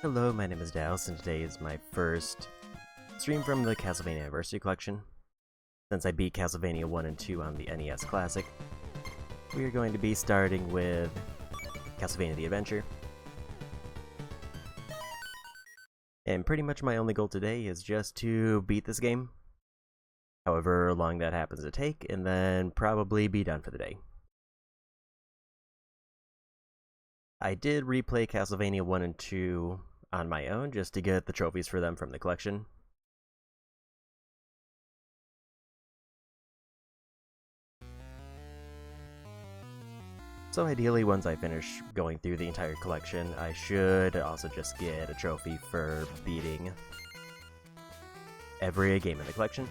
Hello, my name is Dallas, and today is my first stream from the Castlevania Anniversary Collection. Since I beat Castlevania 1 and 2 on the NES Classic, we are going to be starting with Castlevania the Adventure. And pretty much my only goal today is just to beat this game, however long that happens to take, and then probably be done for the day. I did replay Castlevania 1 and 2 on my own just to get the trophies for them from the collection. So ideally, once I finish going through the entire collection, I should also just get a trophy for beating every game in the collection.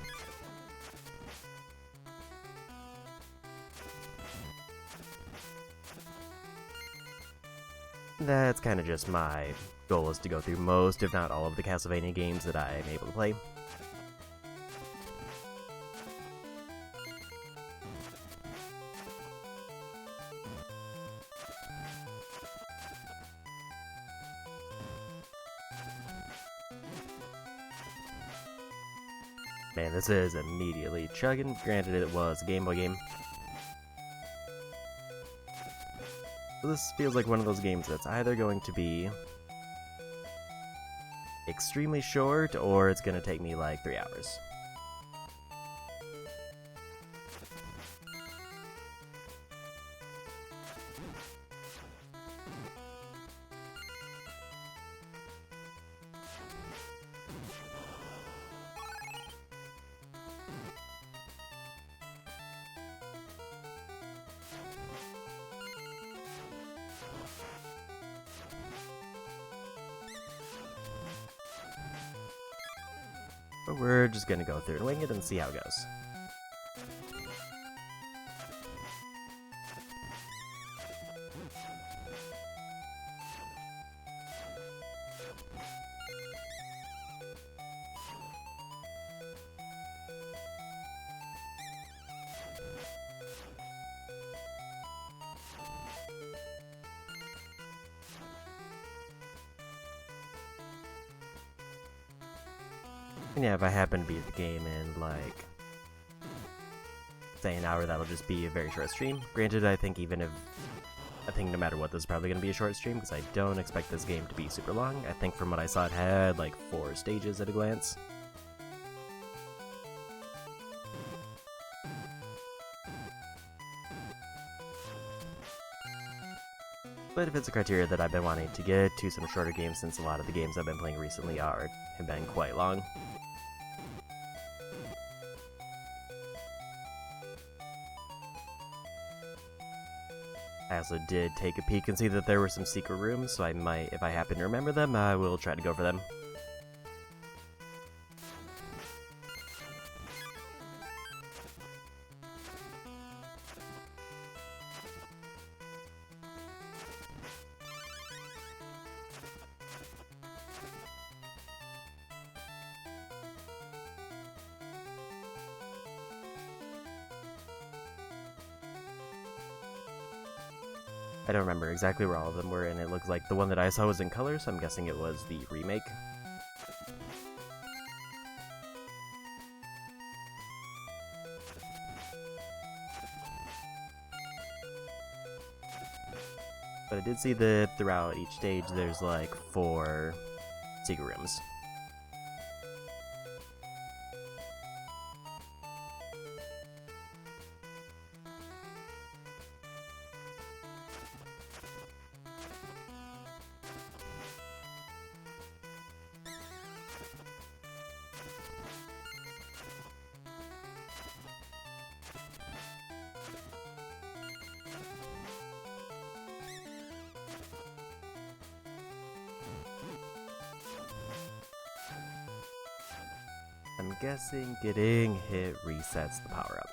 That's kind of just my goal, is to go through most, if not all, of the Castlevania games that I'm able to play. Man, this is immediately chugging. Granted, it was a Game Boy game. So this feels like one of those games that's either going to be extremely short, or it's going to take me like 3 hours. But we're just gonna go through and wing it and see how it goes. And yeah, if I happen to beat the game in, like, say an hour, that'll just be a very short stream. Granted, I think no matter what, this is probably going to be a short stream, because I don't expect this game to be super long. I think from what I saw, it had like 4 stages at a glance. But if it's a criteria that I've been wanting to get to some shorter games, since a lot of the games I've been playing recently have been quite long. I also did take a peek and see that there were some secret rooms, so I might, if I happen to remember them, I will try to go for them. I don't remember exactly where all of them were, and it looks like the one that I saw was in color, so I'm guessing it was the remake. But I did see that throughout each stage there's like 4 secret rooms. I'm guessing getting hit resets the power-up.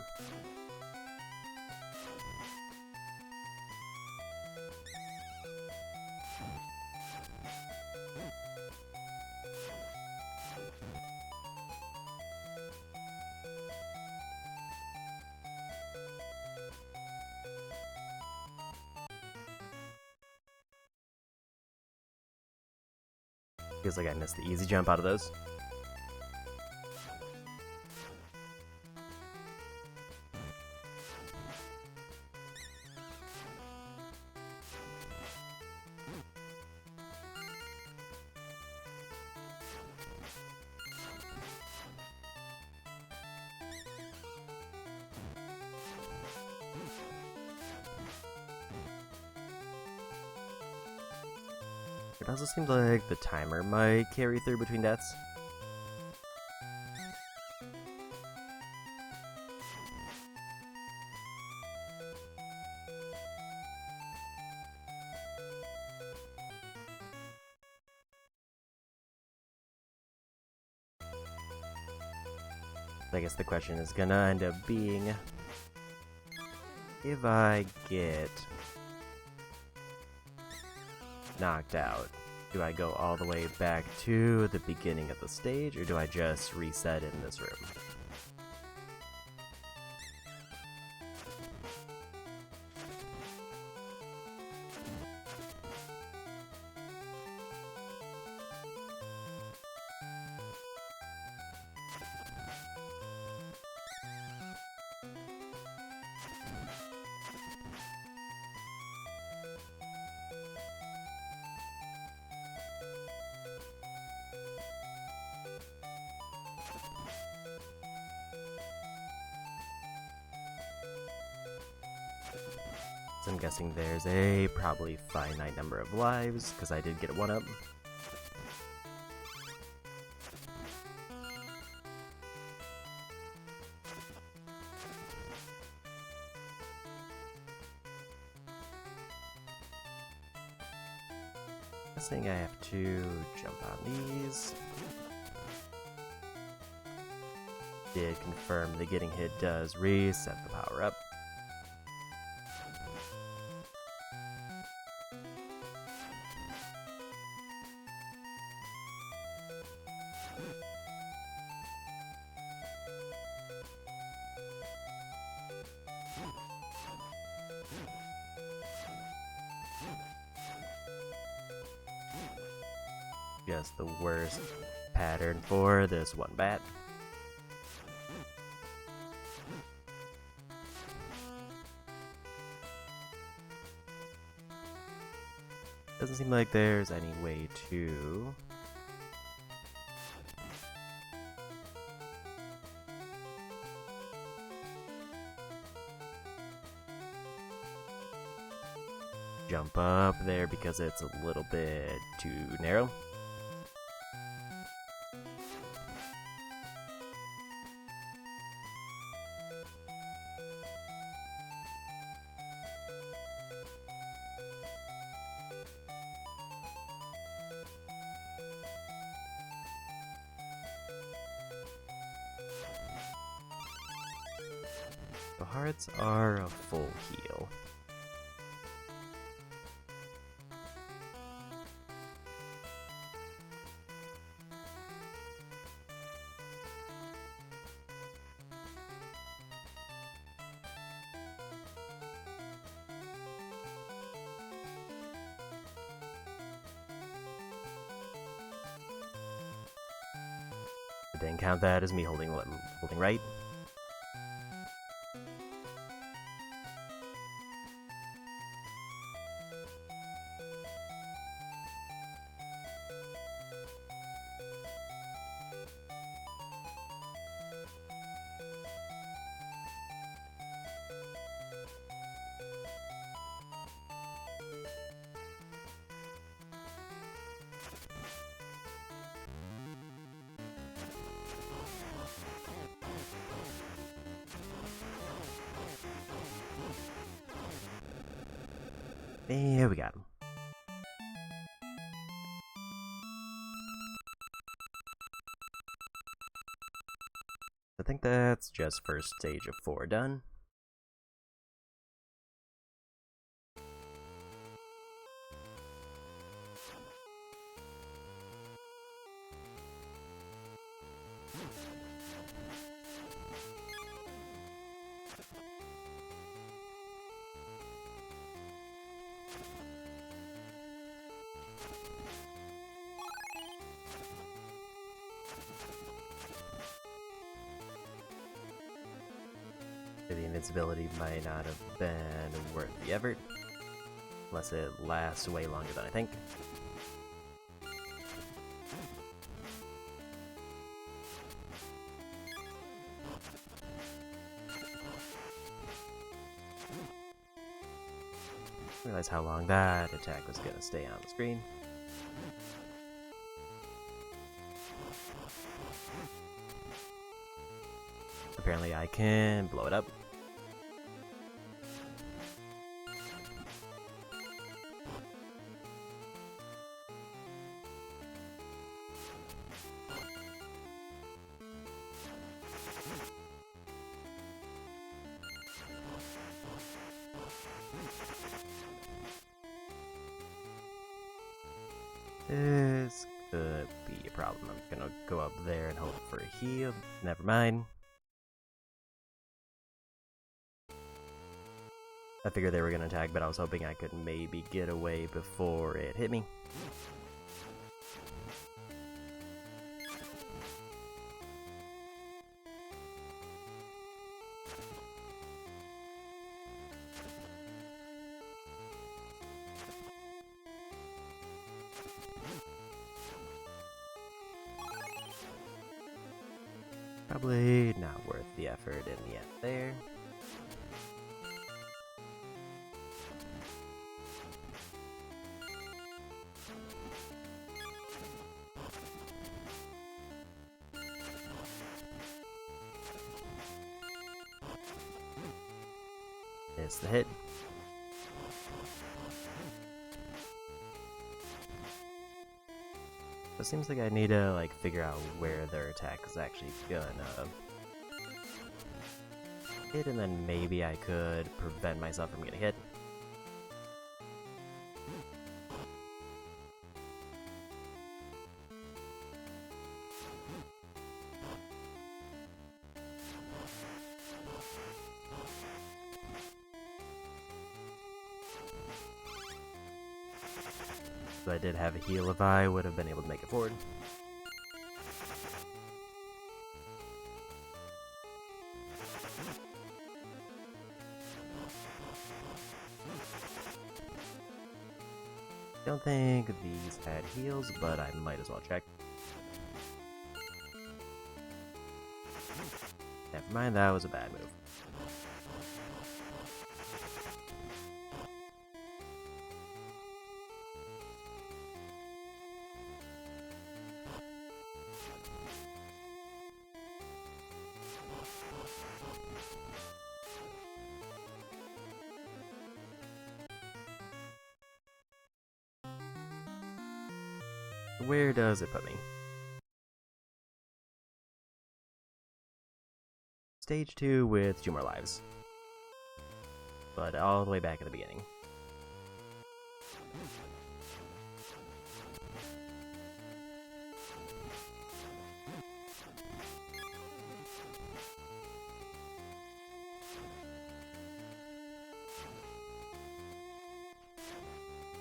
Feels like I missed the easy jump out of those. It also seems like the timer might carry through between deaths. I guess the question is gonna end up being, if I get knocked out, do I go all the way back to the beginning of the stage, or do I just reset in this room? So I'm guessing there's a probably finite number of lives, because I did get a 1-up. Guessing I have to jump on these. Did confirm that getting hit does reset the power up. Just the worst pattern for this one bat. Doesn't seem like there's any way to jump up there because it's a little bit too narrow. The hearts are a full heal. I didn't count that as me holding right. There we got him. I think that's just first stage of 4 done. The invincibility might not have been worth the effort, unless it lasts way longer than I think. Realize how long that attack was gonna stay on the screen. Apparently I can blow it up. This could be a problem. I'm gonna go up there and hope for a heal. Never mind. I figured they were gonna attack, but I was hoping I could maybe get away before it hit me. Probably not worth the effort in the end there. It's the hit. It seems like I need to figure out where their attack is actually gonna hit, and then maybe I could prevent myself from getting hit. But I did have a heal if I would have been able to make it forward. Don't think these had heals, but I might as well check. Never mind, that was a bad move. Where does it put me? Stage 2 with 2 more lives. But all the way back at the beginning.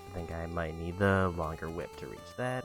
I think I might need the longer whip to reach that.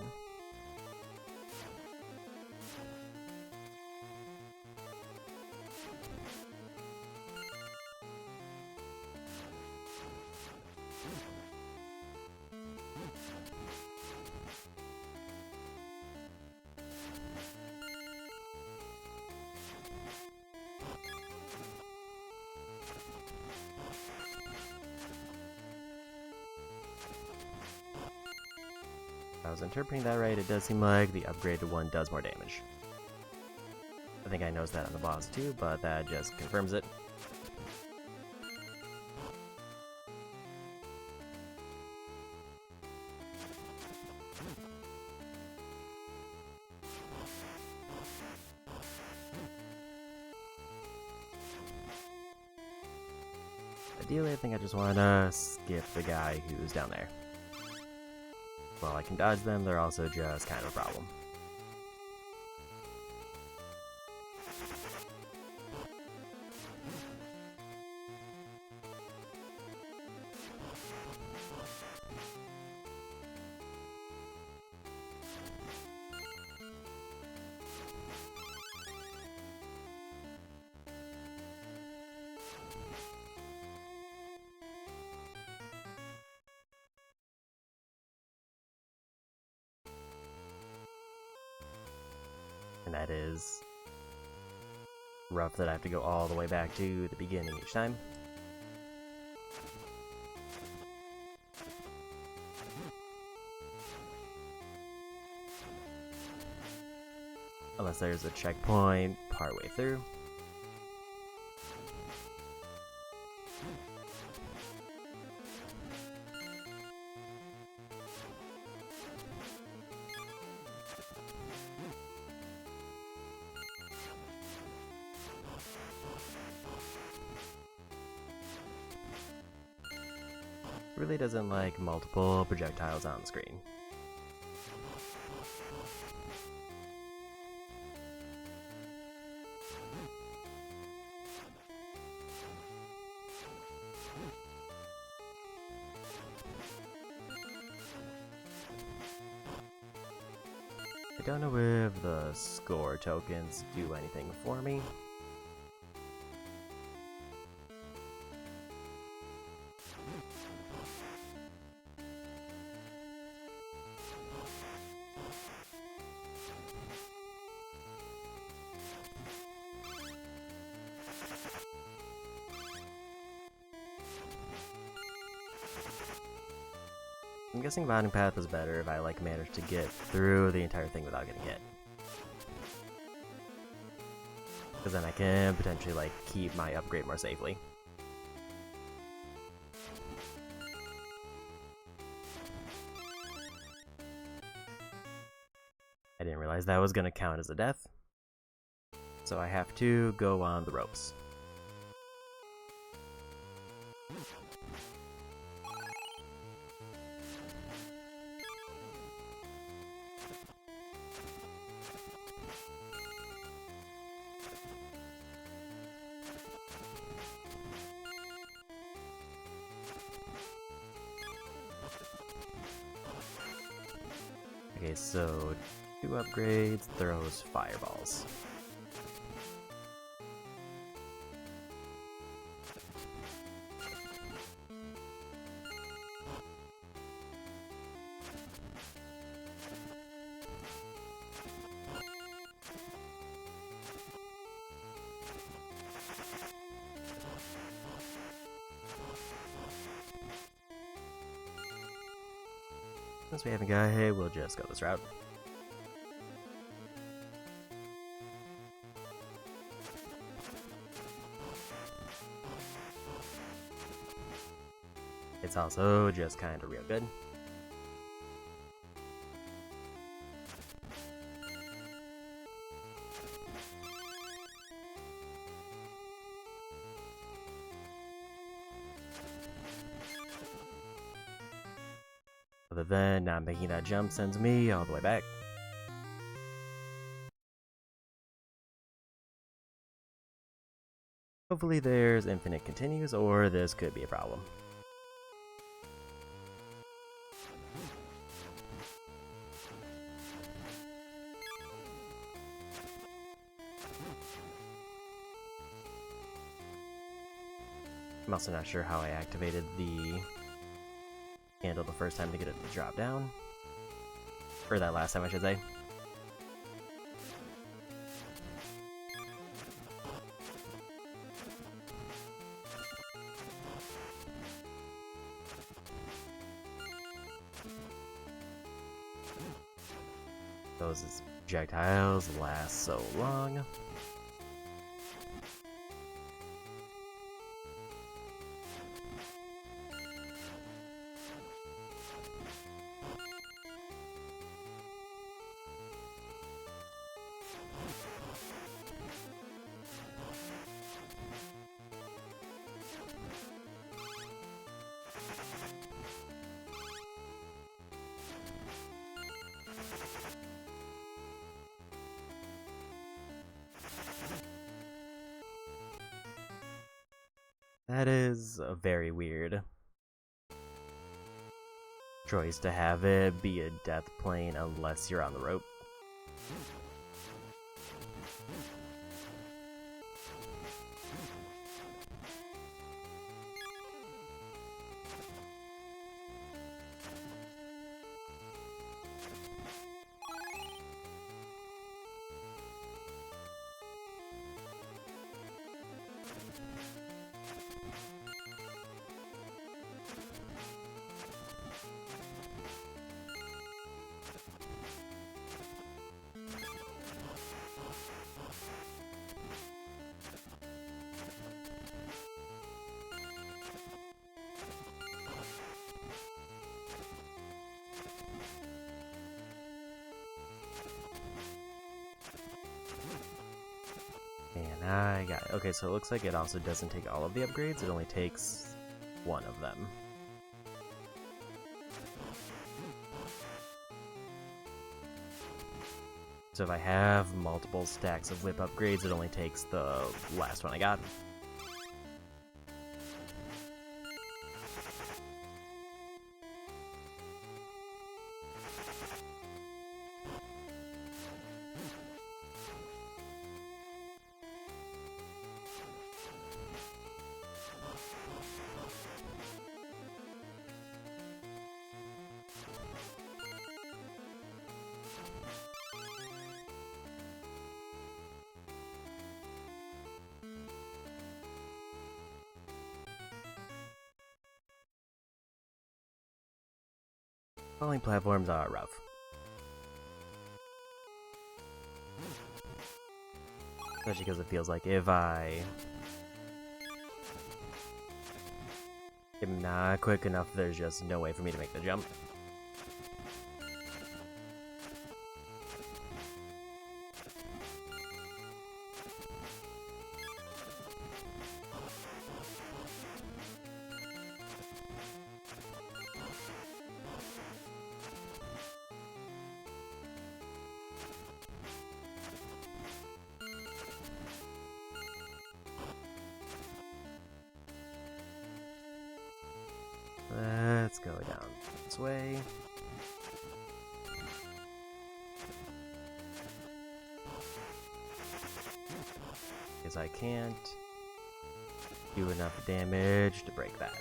If I was interpreting that right, it does seem like the upgraded one does more damage. I think I noticed that on the boss too, but that just confirms it. Ideally, I think I just want to skip the guy who's down there. While I can dodge them, they're also just kind of a problem. that is rough that I have to go all the way back to the beginning each time. Unless there's a checkpoint partway through. Really doesn't like multiple projectiles on the screen. I don't know if the score tokens do anything for me. I'm guessing mounting path is better if I manage to get through the entire thing without getting hit. Because then I can potentially keep my upgrade more safely. I didn't realize that was going to count as a death. So I have to go on the ropes. Okay, so 2 upgrades, throws fireballs. Since we haven't got hit, we'll just go this route. It's also just kind of real good. Other than not making that jump sends me all the way back. Hopefully there's infinite continues, or this could be a problem. I'm also not sure how I activated the handle the first time to get it to drop down. Or that last time, I should say. Those projectiles last so long. That is a very weird choice to have it be a death plane unless you're on the rope. I got it. Okay, so it looks like it also doesn't take all of the upgrades, it only takes one of them. So if I have multiple stacks of whip upgrades, it only takes the last one I got. Falling platforms are rough. Especially because it feels like if I am not quick enough, there's just no way for me to make the jump. Let's go down this way. Because I can't do enough damage to break that.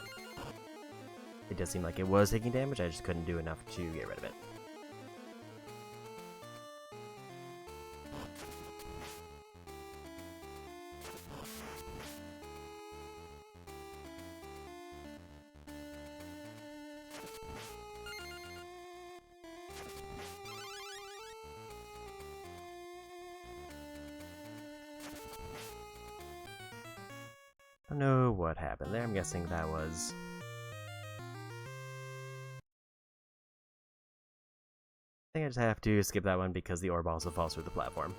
It does seem like it was taking damage, I just couldn't do enough to get rid of it. I don't know what happened there. I'm guessing that was... I think I just have to skip that one because the orb also falls through the platform.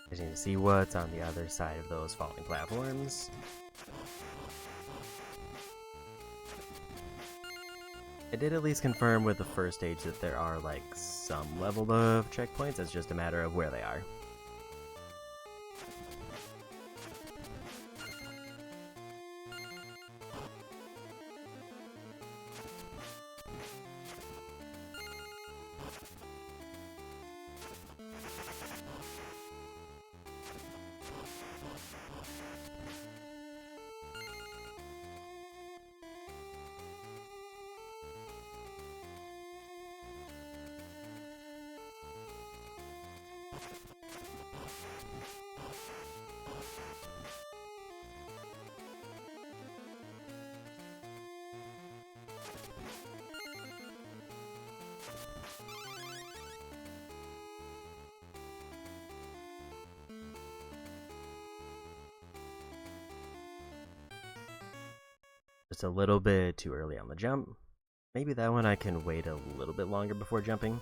I just need to see what's on the other side of those falling platforms. I did at least confirm with the first stage that there are like some level of checkpoints, it's just a matter of where they are. Just a little bit too early on the jump. Maybe that one I can wait a little bit longer before jumping.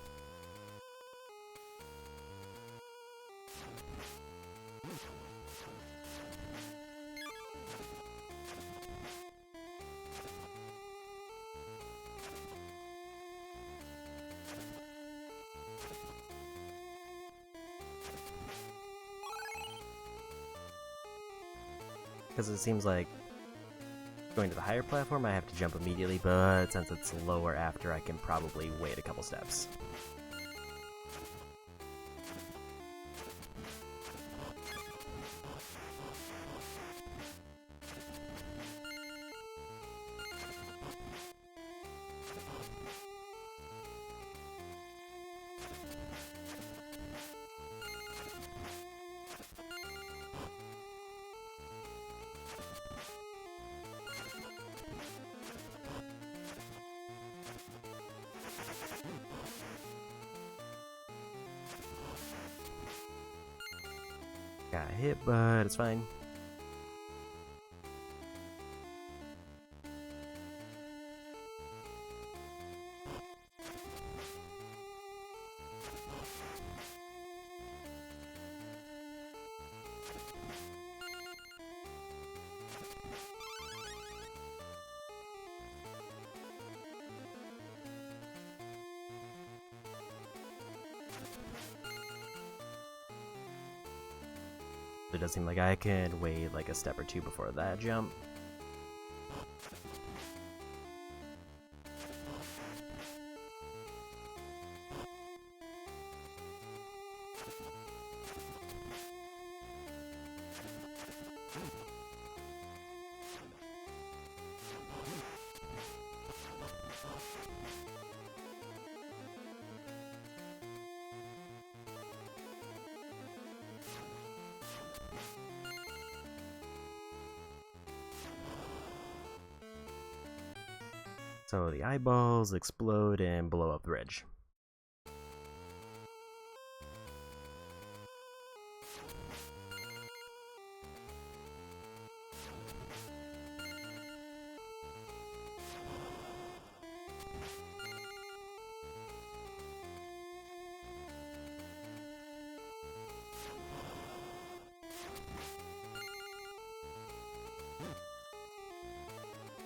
Because it seems like going to the higher platform I have to jump immediately, but since it's lower after, I can probably wait a couple steps. Got hit, but it's fine. It does seem like I can wait like a step or two before that jump. So the eyeballs explode and blow up the ridge.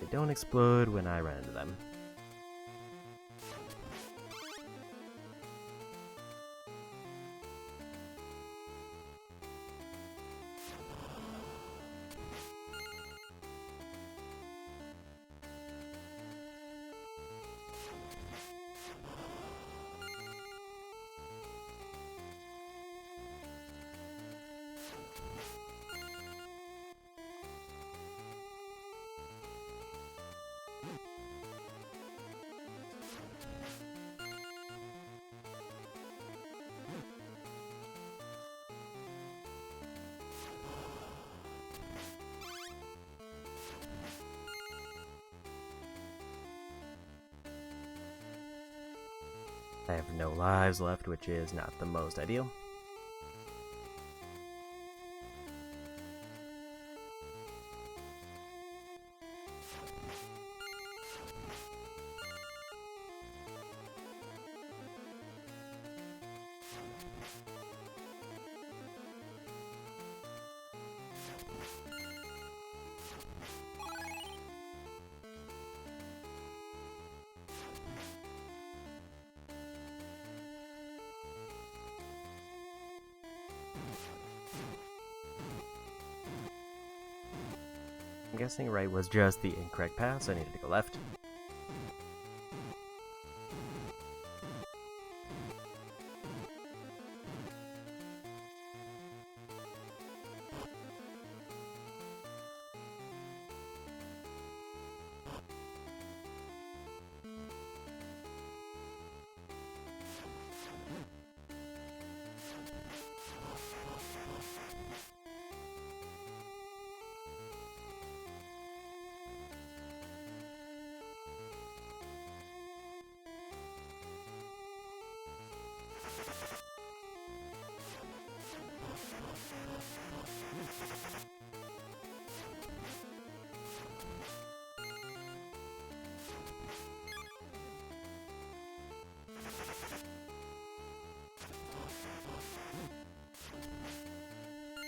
They don't explode when I run into them. I have no lives left, which is not the most ideal. I'm guessing right was just the incorrect path, so I needed to go left.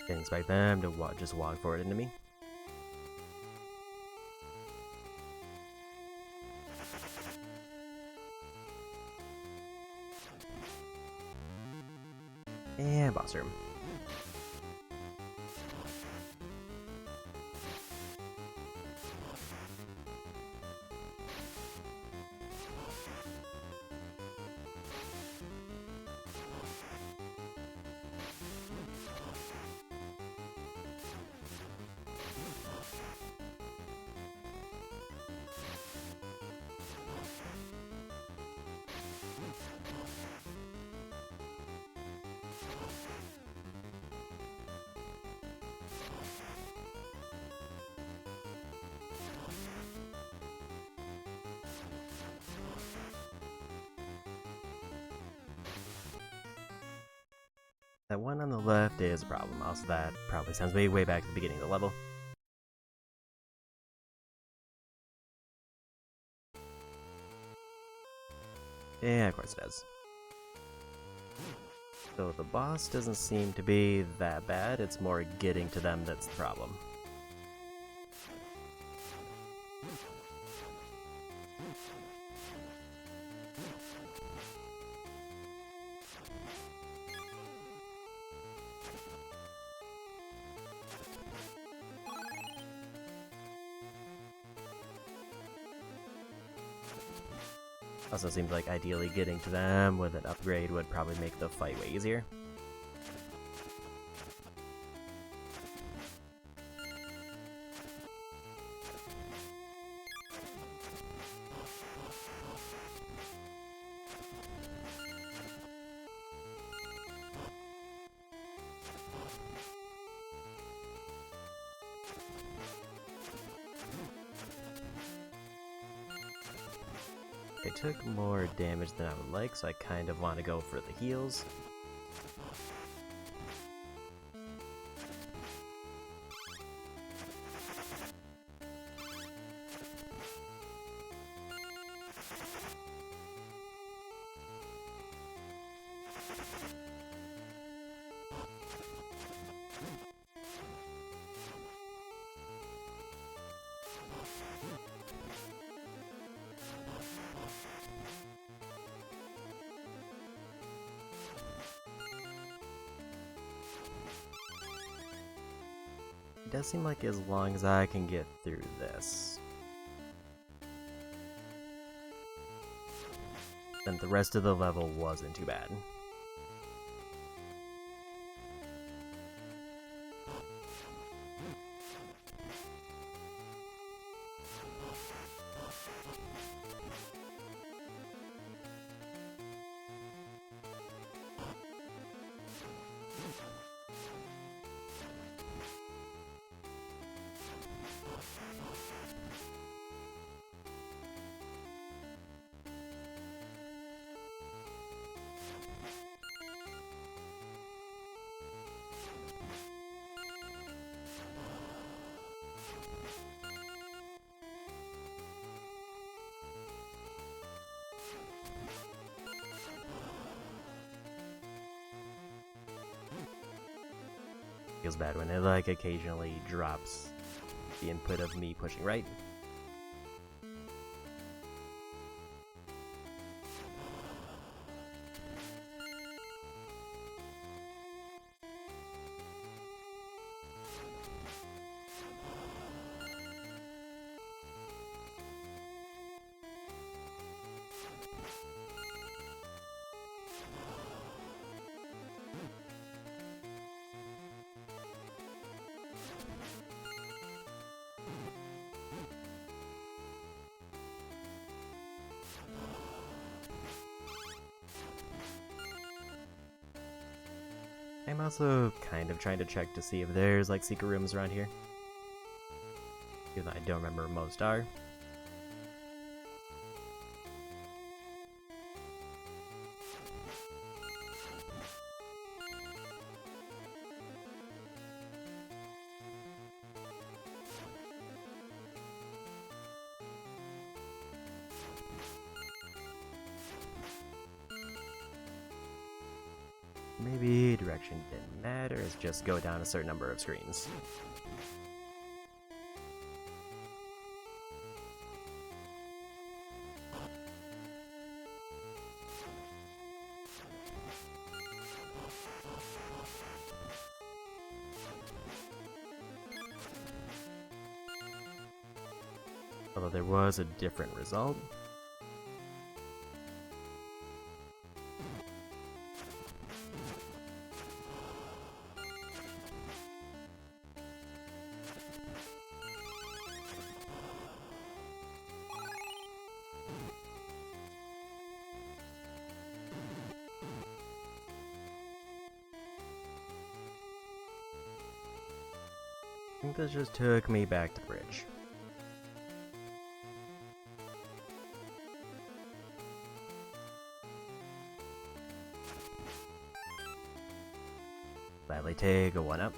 Didn't expect them to just walk forward into me. And boss room. that one on the left is a problem. Also, that probably sends me way back to the beginning of the level. Yeah, of course it does. So the boss doesn't seem to be that bad, it's more getting to them that's the problem. Also seems like ideally getting to them with an upgrade would probably make the fight way easier. I took more damage than I would like, so I kind of want to go for the heals. It does seem like as long as I can get through this, then the rest of the level wasn't too bad. Feels bad when it like occasionally drops the input of me pushing right. I'm also kind of trying to check to see if there's like secret rooms around here, even though I don't remember most are. Maybe direction didn't matter, it's just go down a certain number of screens. Although there was a different result. I think this just took me back to the bridge. take a 1-up.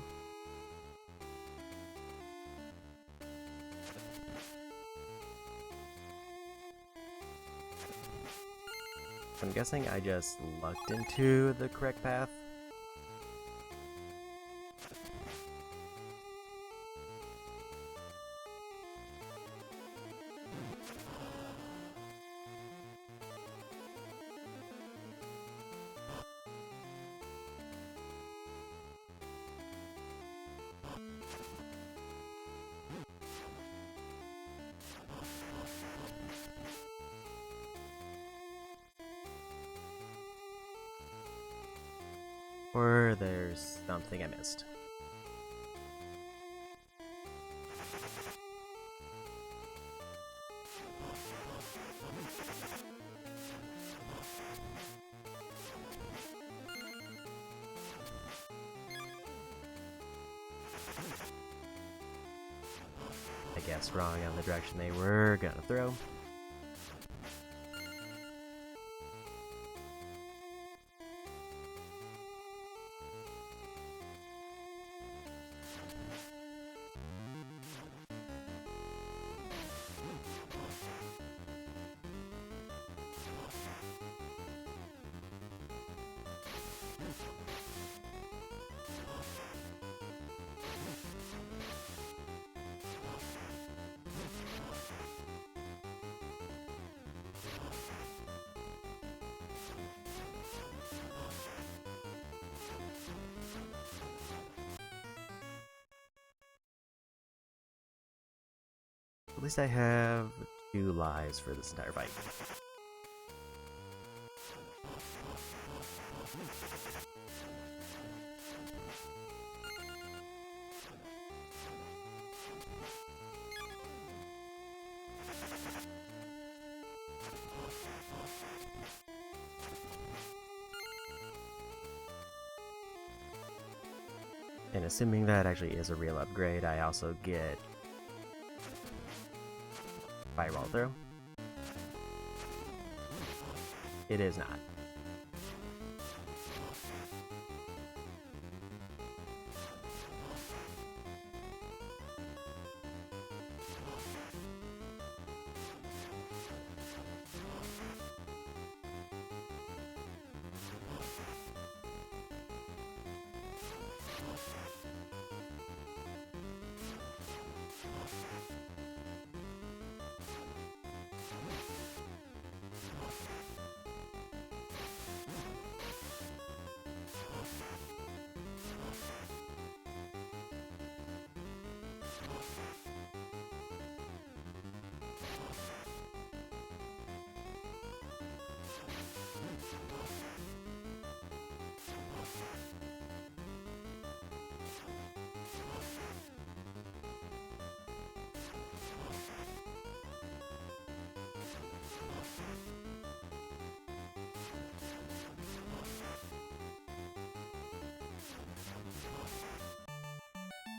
I'm guessing I just lucked into the correct path. Or there's something I missed. I guess wrong on the direction they were gonna throw. At least I have 2 lives for this entire fight. And assuming that actually is a real upgrade, I also get Fireball throw. It is not.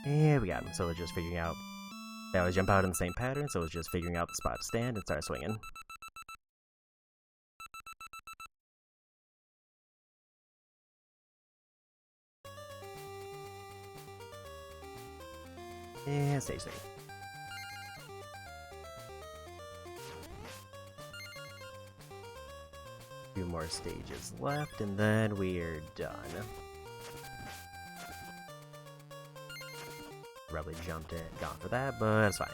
Here we got him. So it's just figuring out. They always jump out in the same pattern, so it's just figuring out the spot to stand and start swinging. And stage 3. Few more stages left, and then we're done. Probably jumped it, gone for that, but it's fine.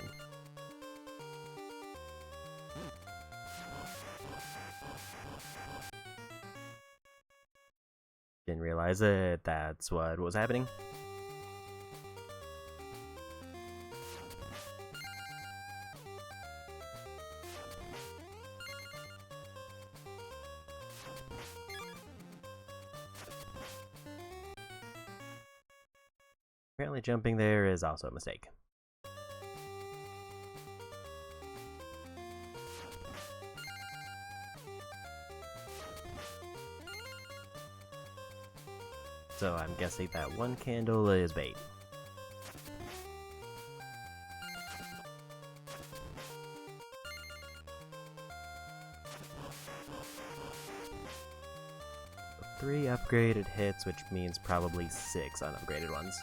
Didn't realize it, that's what was happening. Apparently jumping there is also a mistake. So I'm guessing that one candle is bait. 3 upgraded hits, which means probably 6 unupgraded ones.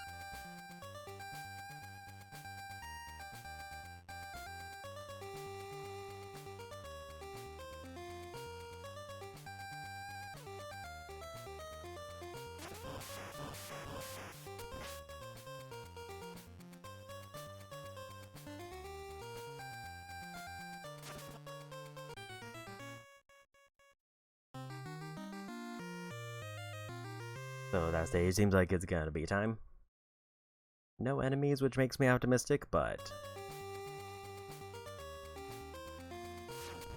So that stage seems like it's gonna be time. No enemies, which makes me optimistic, but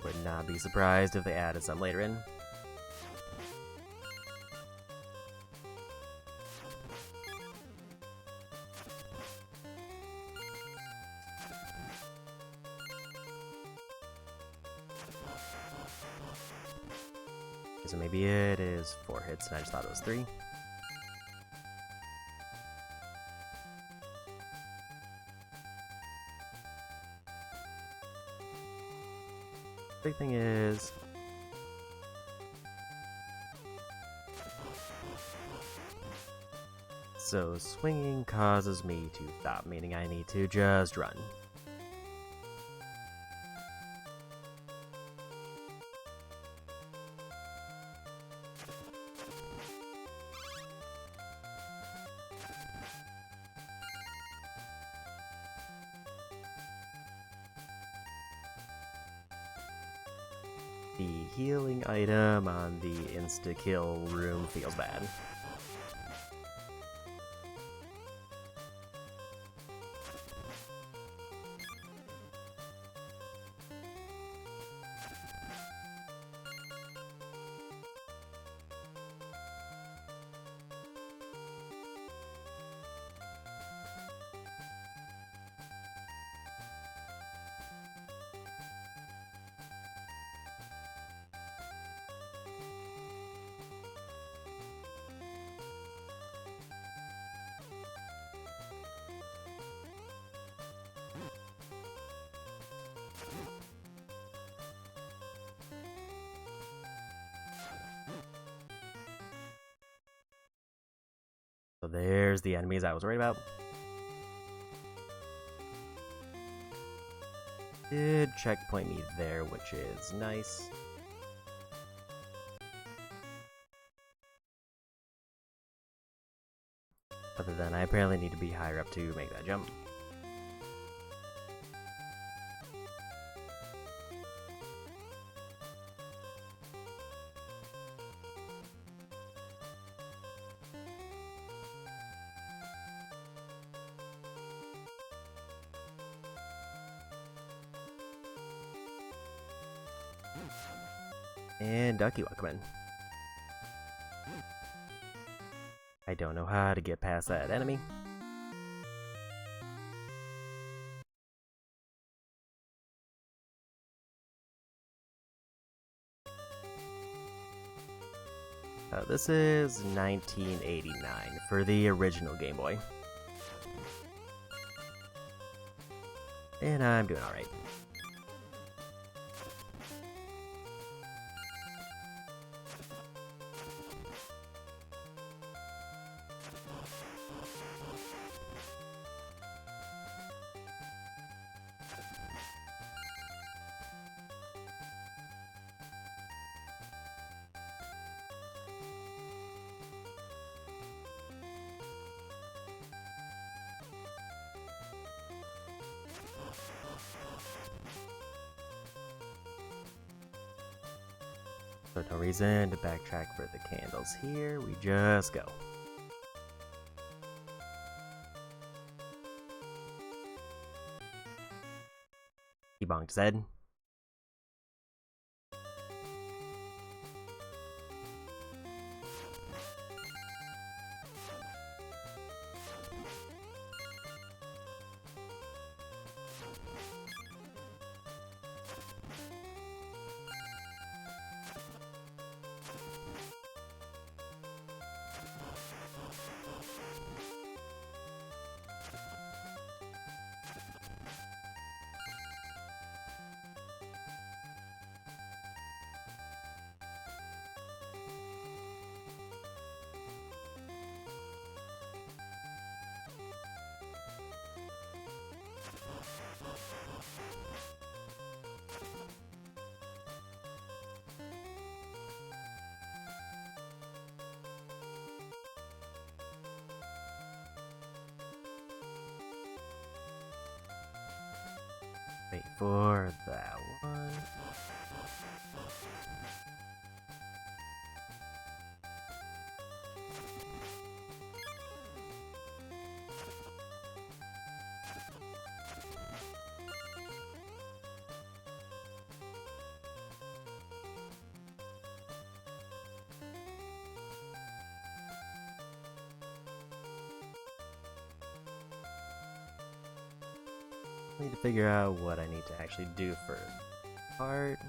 would not be surprised if they added some later in. So maybe it is 4 hits, and I just thought it was 3. Big thing is, so swinging causes me to stop, meaning I need to just run. The healing item on the insta-kill room feels bad. So there's the enemies I was worried about. Did checkpoint me there, which is nice. Other than I apparently need to be higher up to make that jump. And Ducky Welcome. I don't know how to get past that enemy. This is 1989 for the original Game Boy. And I'm doing alright. So no reason to backtrack for the candles here, we just go. He bonked his head. Wait for that one. Need to figure out what I need to actually do for part.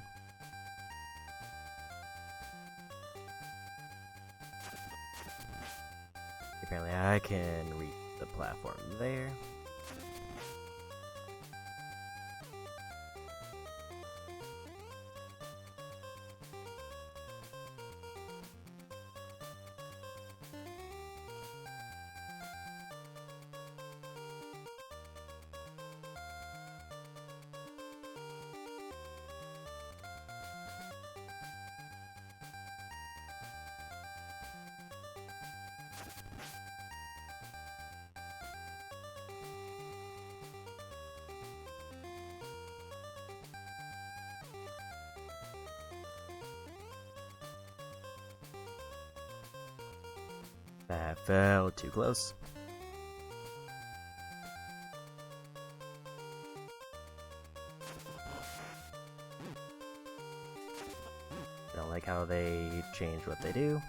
Apparently I can reach the platform there. That fell too close. I don't like how they change what they do.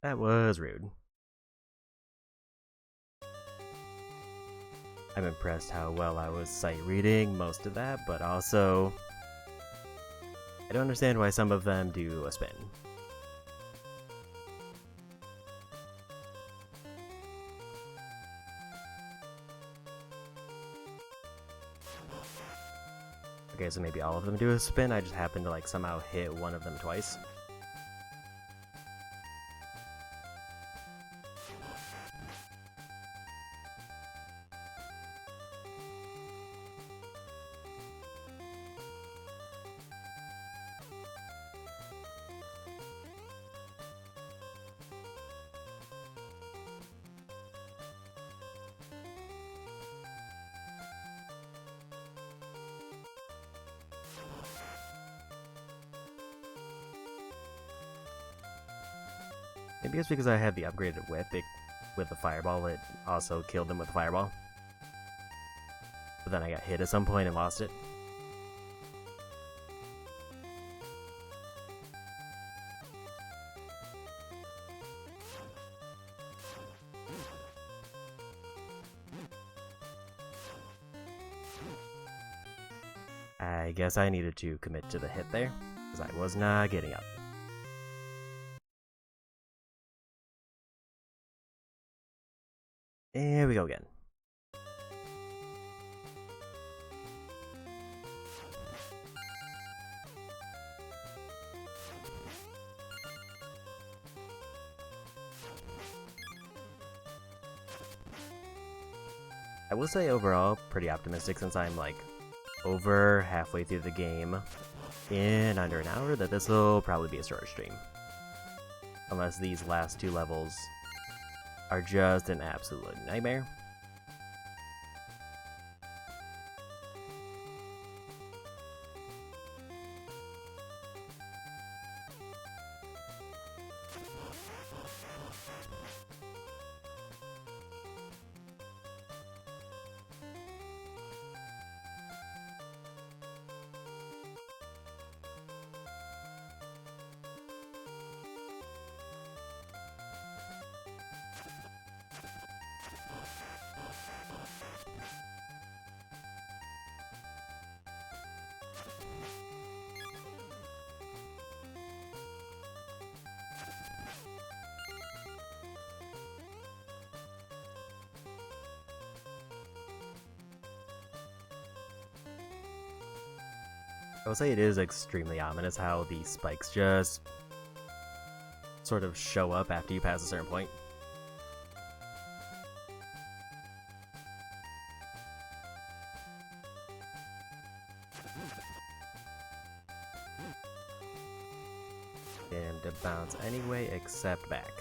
That was rude. I'm impressed how well I was sight reading most of that, but also I don't understand why some of them do a spin. Okay, so maybe all of them do a spin, I just happen to like somehow hit one of them twice. Maybe it's because I had the upgraded whip with the fireball, it also killed them with the fireball. But then I got hit at some point and lost it. I guess I needed to commit to the hit there, because I was not getting up. Here we go again. I will say overall, pretty optimistic since I'm like over halfway through the game in under an hour that this will probably be a shorter stream. Unless these last two levels are just an absolute nightmare. will say it is extremely ominous how the spikes just sort of show up after you pass a certain point. And to bounce anyway except back.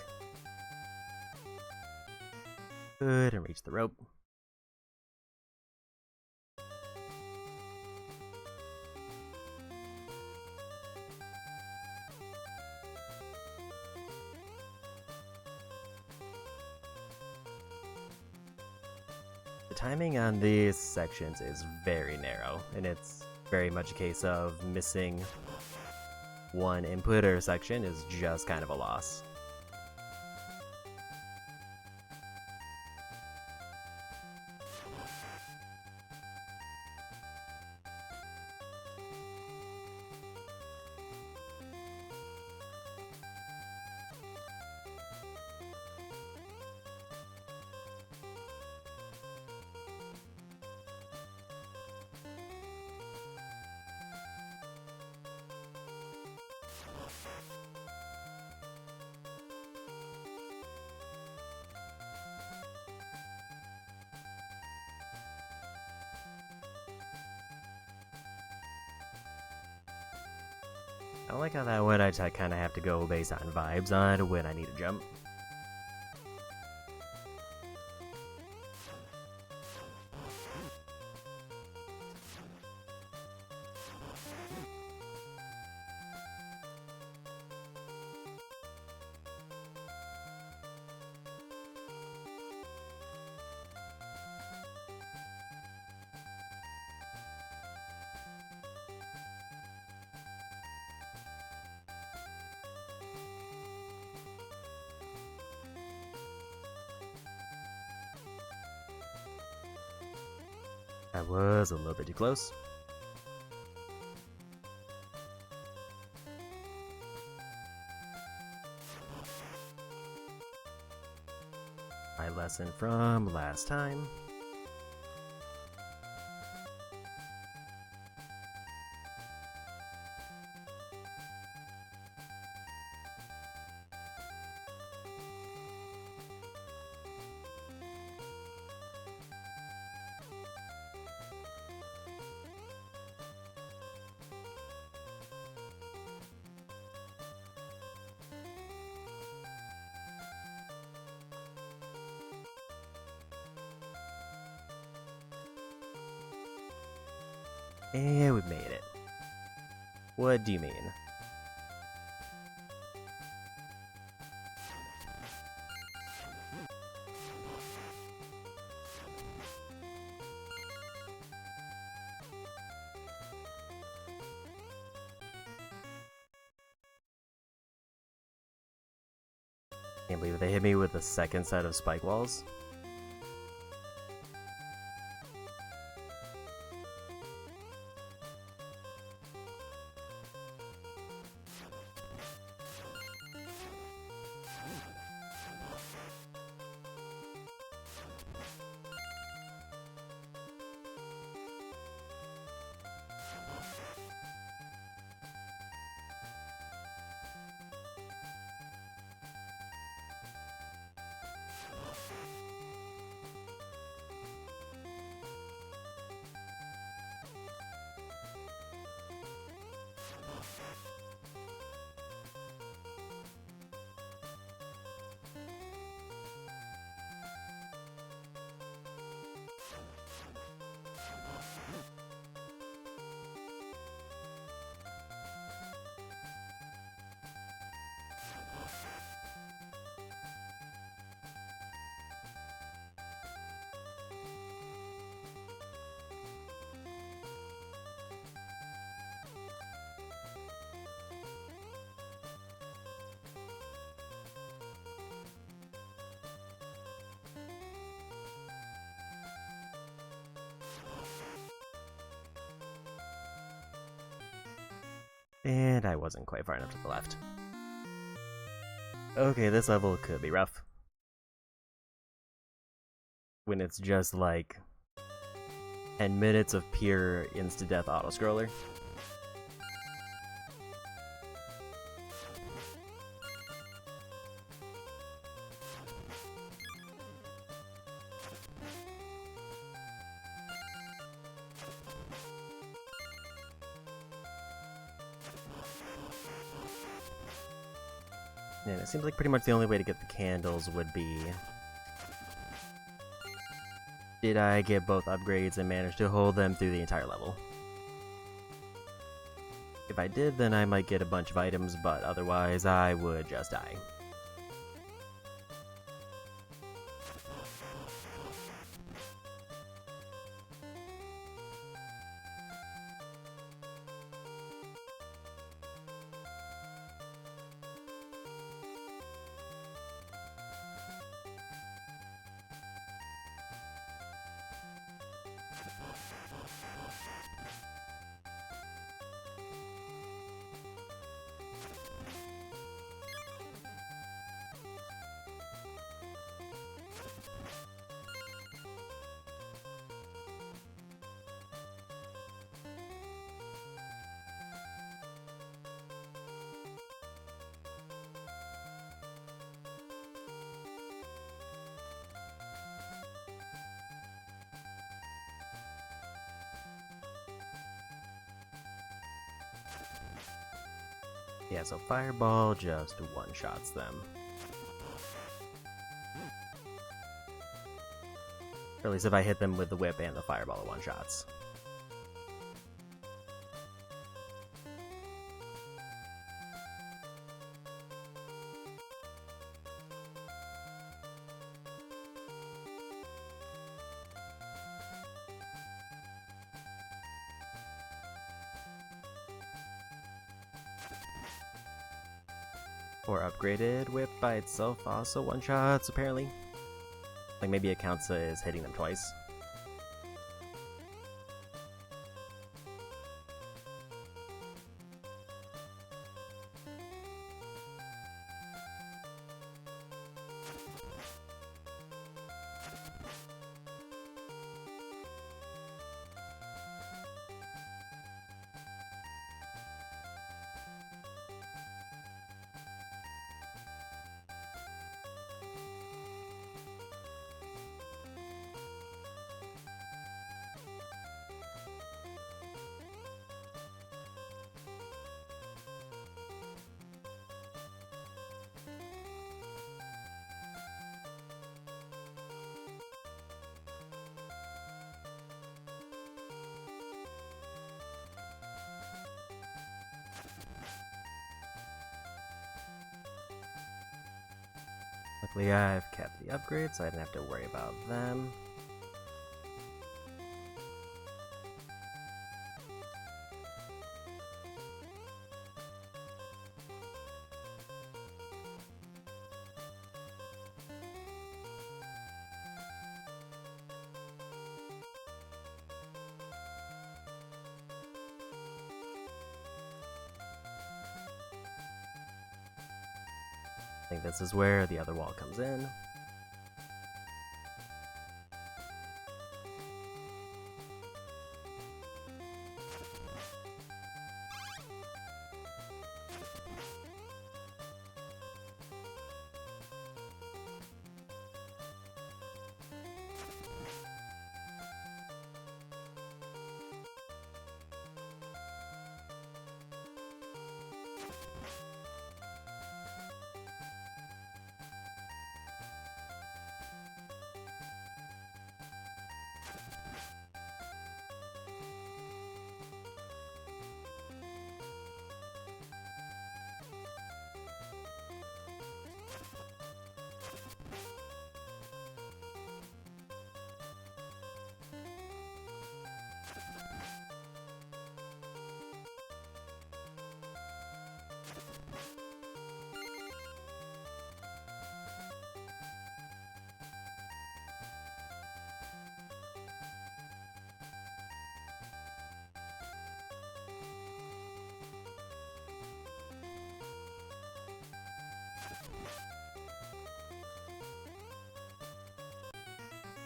Good, and reach the rope. The timing on these sections is very narrow, and it's very much a case of missing one input or section is just kind of a loss. I don't like how that one I kind of have to go based on vibes on when I need to jump. I was a little bit too close. My lesson from last time. And we made it. What do you mean? Can't believe they hit me with the second set of spike walls. And I wasn't quite far enough to the left. Okay, this level could be rough. When it's just like 10 minutes of pure insta-death auto-scroller. And it seems like pretty much the only way to get the candles would be... Did I get both upgrades and manage to hold them through the entire level? If I did, then I might get a bunch of items, but otherwise I would just die. Yeah, so Fireball just one-shots them. Or at least if I hit them with the whip and the Fireball, it one-shots. Or upgraded whip by itself also one-shots, apparently. Like maybe it counts as hitting them twice. Luckily I've kept the upgrades, so I didn't have to worry about them. I think this is where the other wall comes in.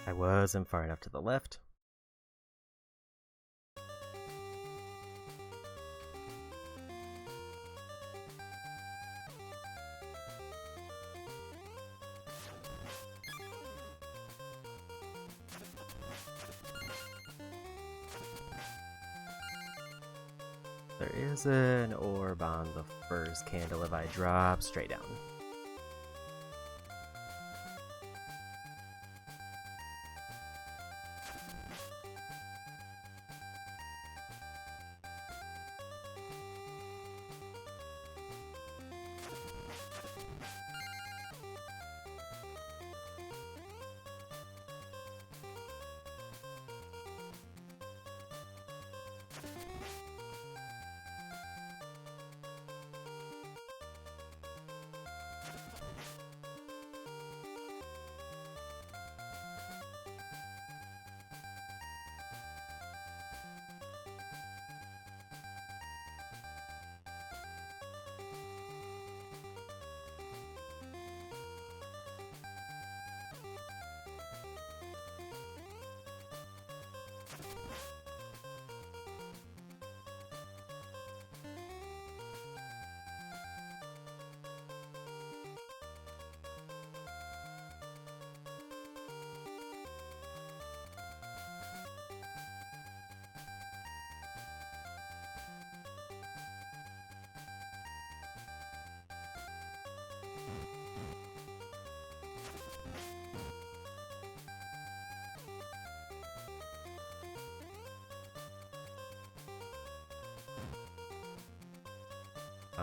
I wasn't far enough to the left. There is an orb on the first candle if I drop straight down.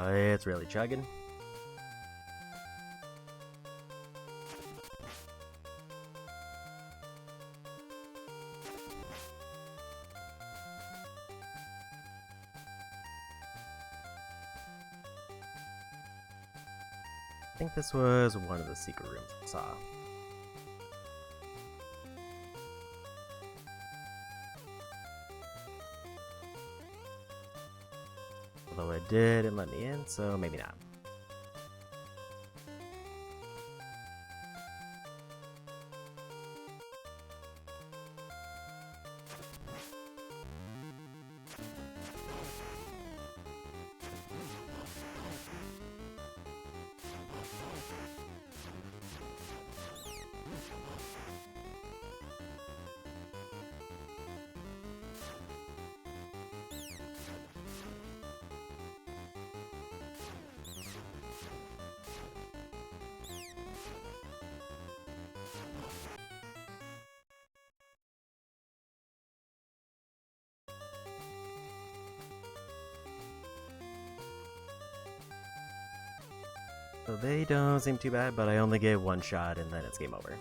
It's really chugging. I think this was one of the secret rooms I saw. Although it didn't let me in, so maybe not. So they don't seem too bad, but I only get one shot and then it's game over.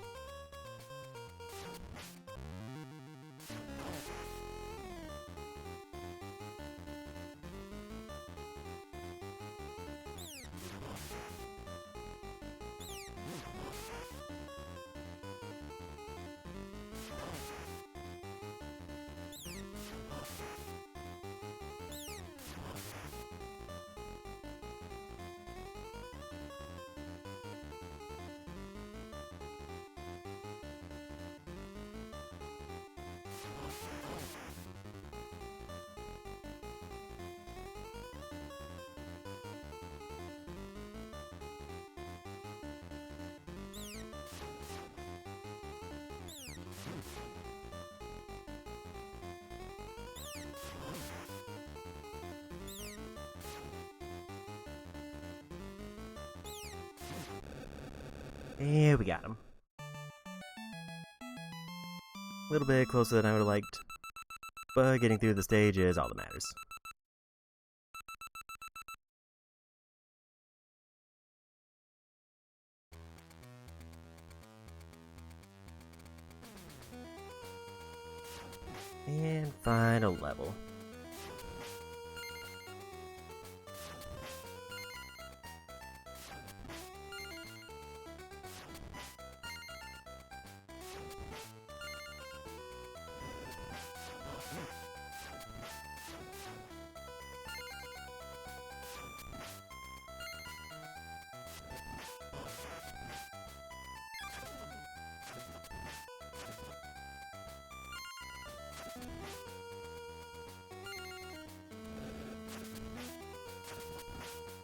And we got him. A little bit closer than I would have liked, but getting through the stage is all that matters. And final level.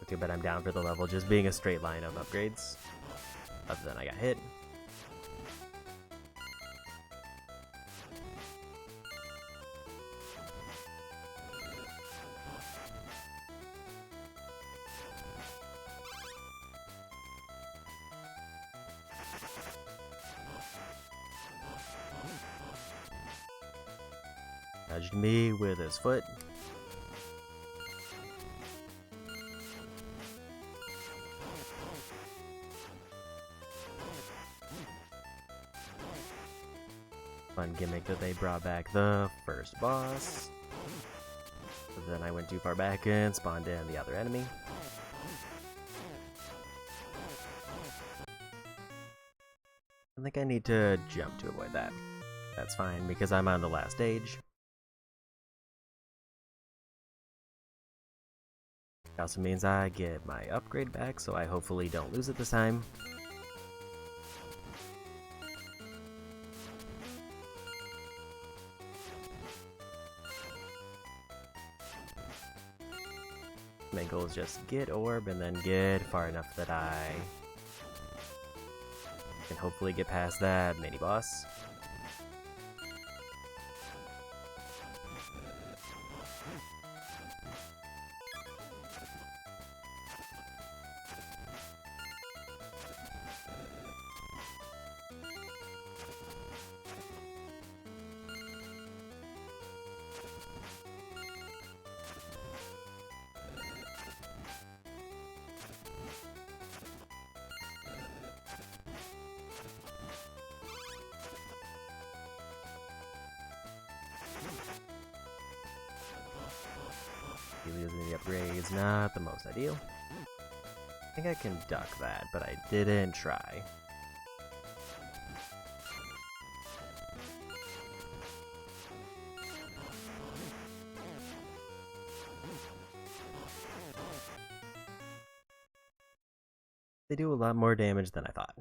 Too bad I'm down for the level just being a straight line of upgrades. Other than I got hit. Nudged me with his foot. Fun gimmick that they brought back the first boss. But then I went too far back and spawned in the other enemy. I think I need to jump to avoid that. That's fine because I'm on the last stage. It also means I get my upgrade back, so I hopefully don't lose it this time. My goal is just get orb and then get far enough that I can hopefully get past that mini boss. using the upgrades, not the most ideal. I think I can duck that, but I didn't try. They do a lot more damage than I thought.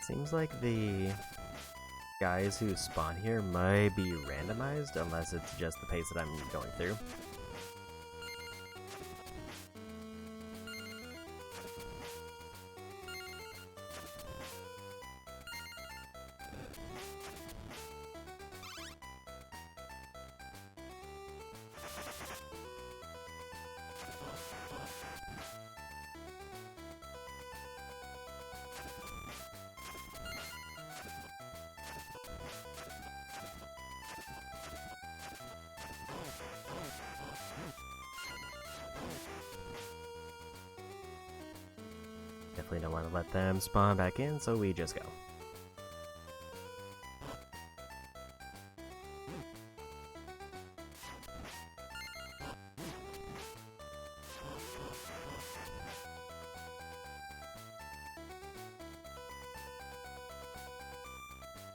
Seems like the guys who spawn here might be randomized, unless it's just the pace that I'm going through. Definitely don't want to let them spawn back in, so we just go.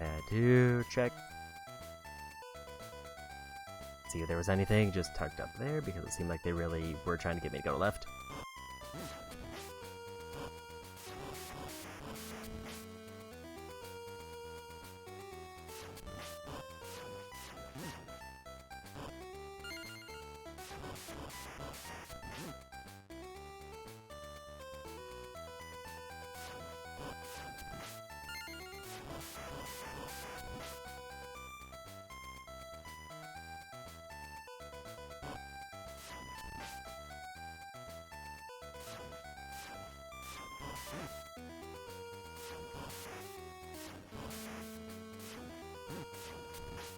Had to check. See if there was anything just tucked up there, because it seemed like they really were trying to get me to go left.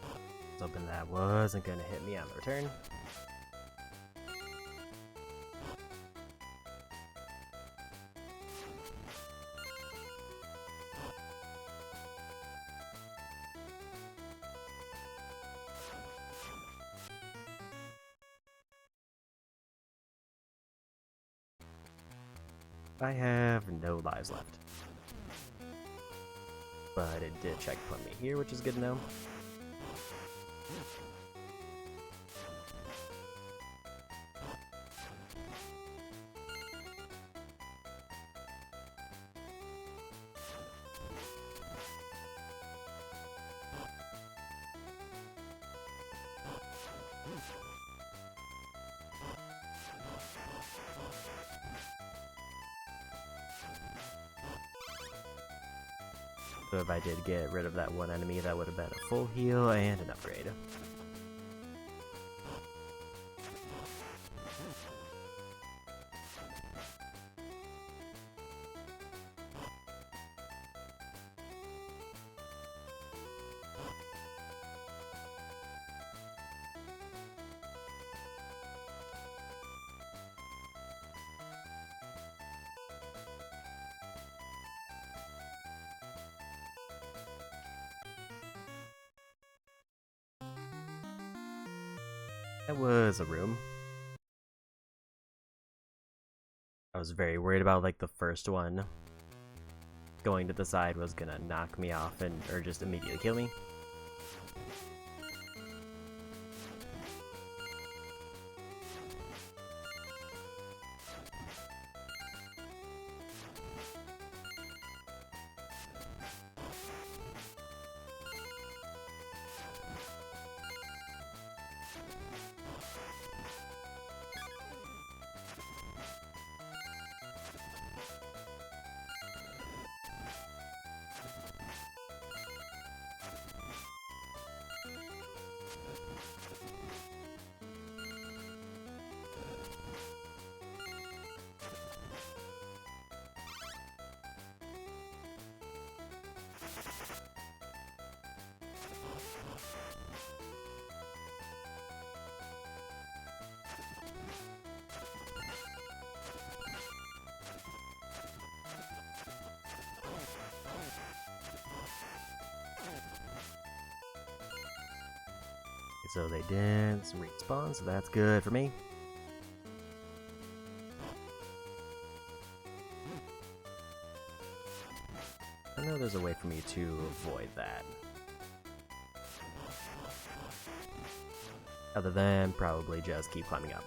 I was hoping that wasn't going to hit me on the return. I have no lives left. But it did checkpoint me here, which is good to know. So if I did get rid of that one enemy, that would have been a full heal and an upgrade. That was a room. I was very worried about like the first one going to the side was gonna knock me off and or just immediately kill me. So they didn't respawn, so that's good for me. I know there's a way for me to avoid that. Other than probably just keep climbing up.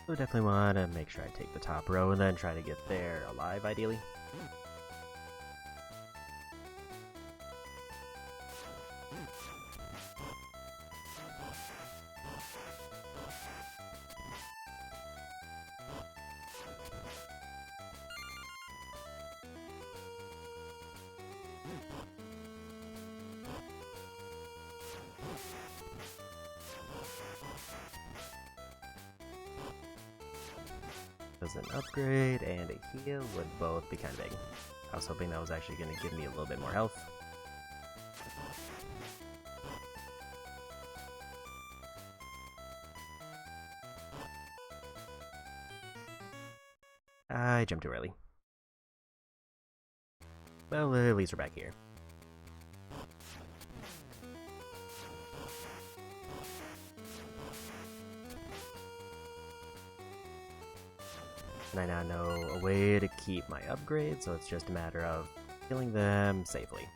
So definitely want to make sure I take the top row and then try to get there alive, ideally. Because an upgrade and a heal would both be kind of big. I was hoping that was actually going to give me a little bit more health. I jumped too early. Well, at least we're back here. And I now know a way to keep my upgrades, so it's just a matter of killing them safely.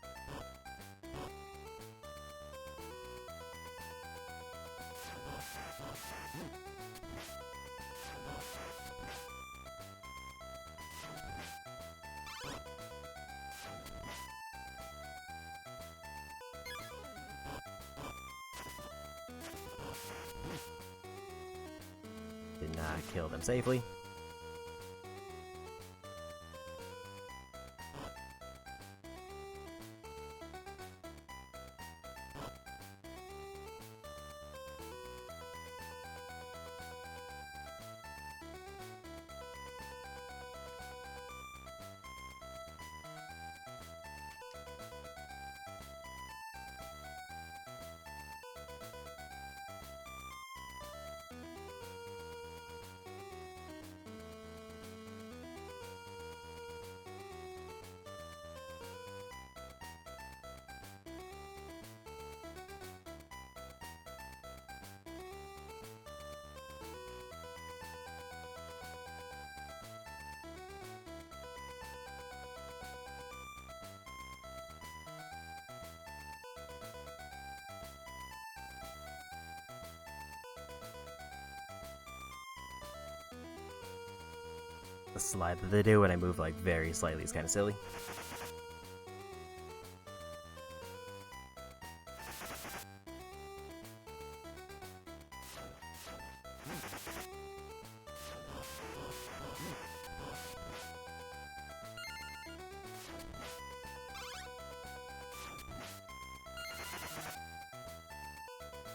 Did not kill them safely. The slide that they do when I move like very slightly is kind of silly.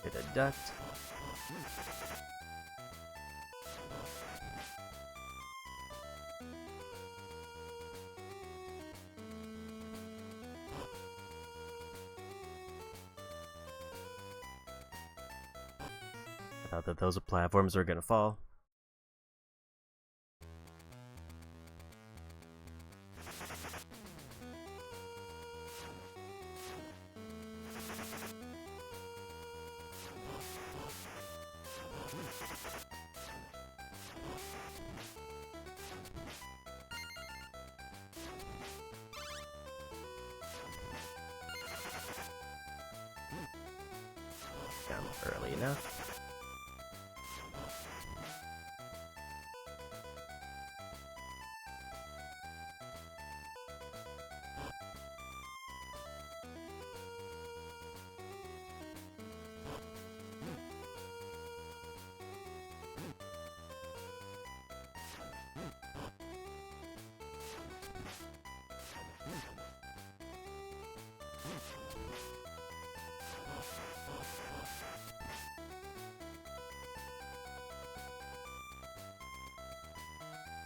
Did a duct. I thought that those platforms were gonna fall. Jump early enough.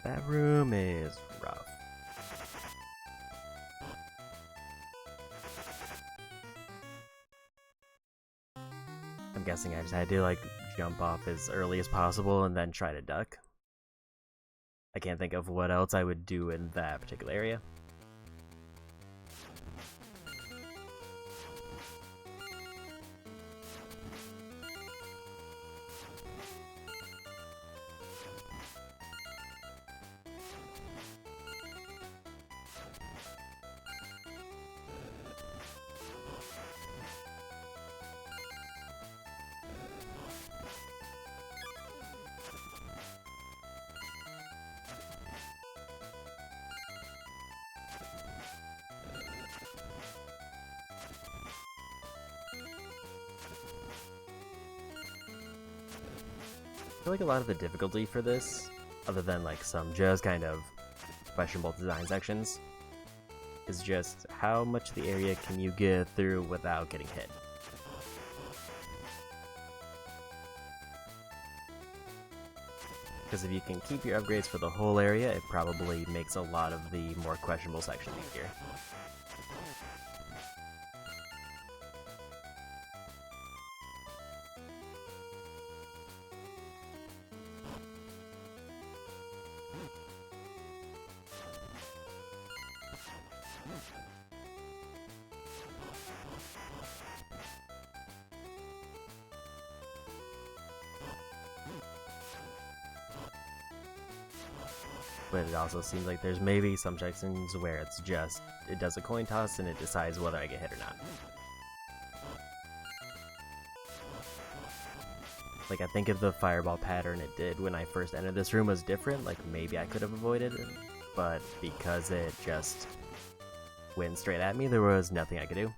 That room is rough. I'm guessing I just had to like jump off as early as possible and then try to duck. I can't think of what else I would do in that particular area. I feel like a lot of the difficulty for this, other than like some just kind of questionable design sections, is just how much of the area can you get through without getting hit. Because if you can keep your upgrades for the whole area, it probably makes a lot of the more questionable sections easier. But it also seems like there's maybe some sections where it's just, it does a coin toss and it decides whether I get hit or not. Like, I think if the fireball pattern it did when I first entered this room was different, like maybe I could have avoided it, but because it just went straight at me, there was nothing I could do.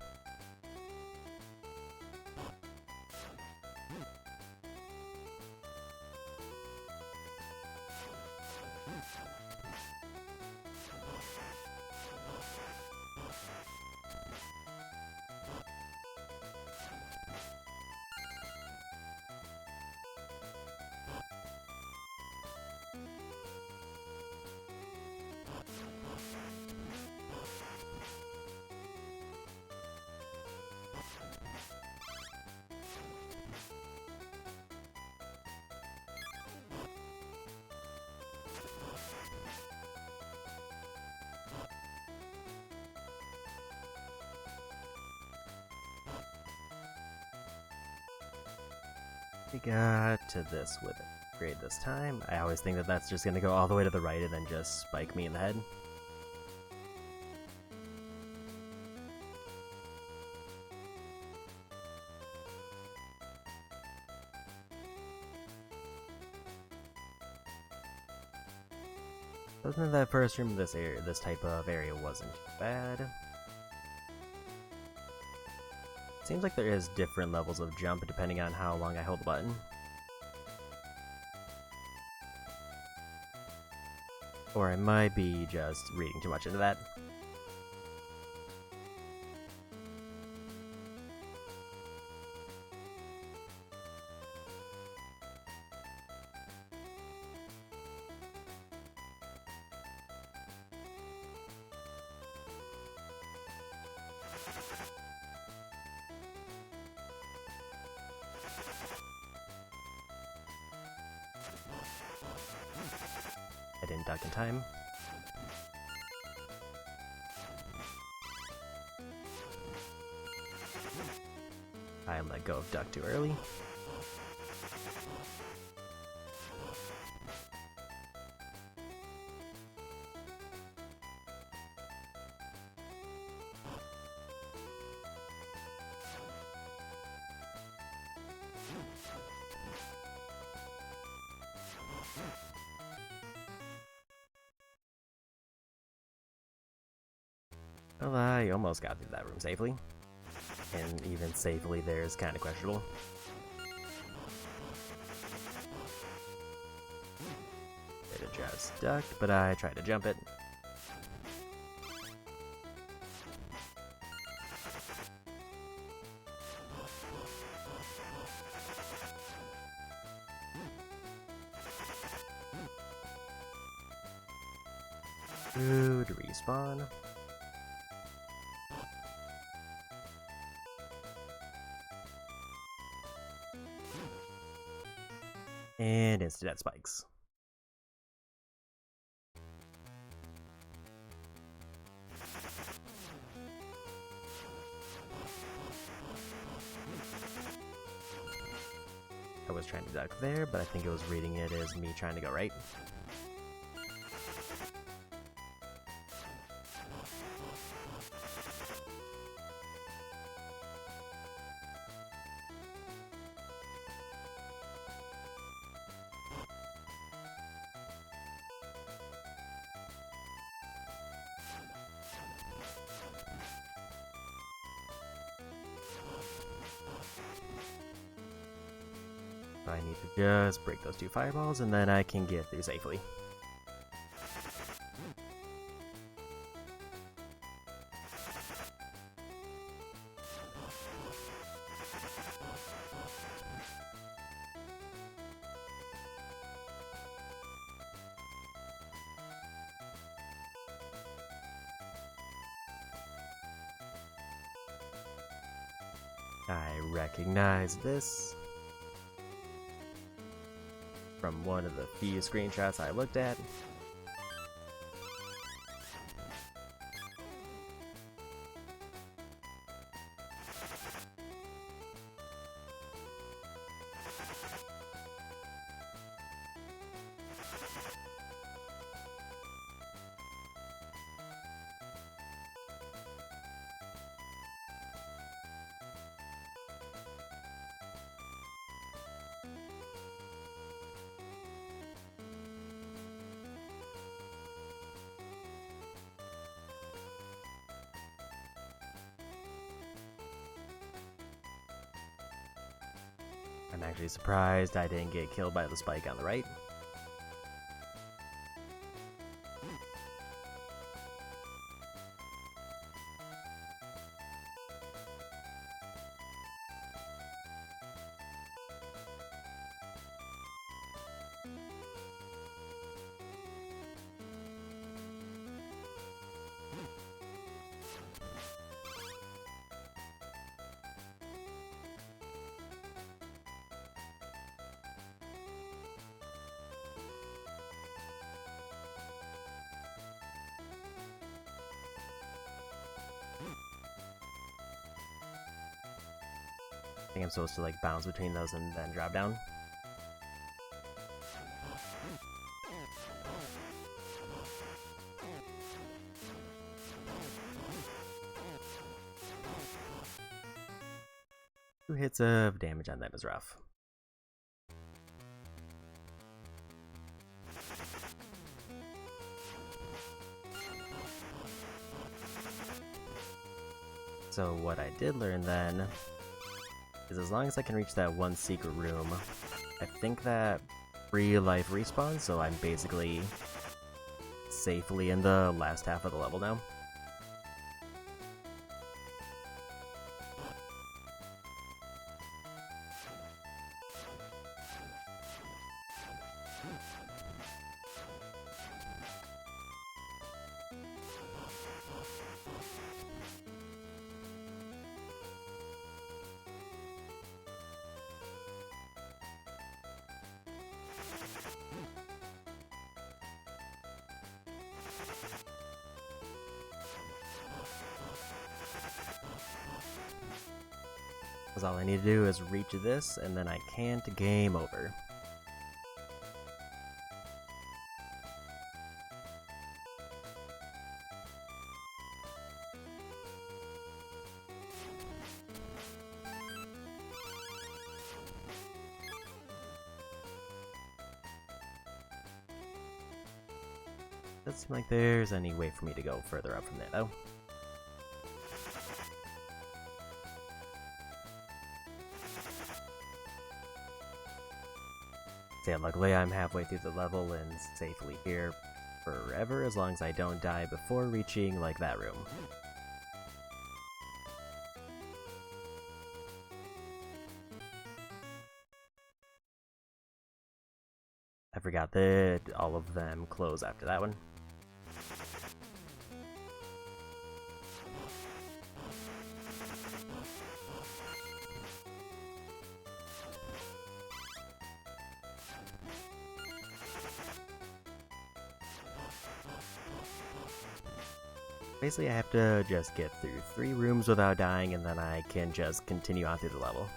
We got to this with an upgrade this time. I always think that that's just going to go all the way to the right and then just spike me in the head. Other than that first room, this type of area wasn't too bad. Seems like there is different levels of jump depending on how long I hold the button. Or I might be just reading too much into that. I didn't duck in time. I let go of duck too early. Well, I almost got through that room safely. And even safely there is kind of questionable. Could have just ducked, but I tried to jump it. Food, respawn. And instant death spikes. I was trying to duck there, but I think it was reading it as me trying to go right. I need to just break those two fireballs and then I can get through safely. I recognize this from one of the few screenshots I looked at. I'm actually surprised I didn't get killed by the spike on the right. I think I'm supposed to like bounce between those and then drop down. Two hits of damage on them is rough. So what I did learn then is as long as I can reach that one secret room, I think that free life respawns, so I'm basically safely in the last half of the level now. Because all I need to do is reach this, and then I can't game over. Doesn't seem like there's any way for me to go further up from there, though. So yeah, luckily I'm halfway through the level and safely here forever, as long as I don't die before reaching, like, that room. I forgot that all of them close after that one. Basically, I have to just get through 3 rooms without dying, and then I can just continue on through the level.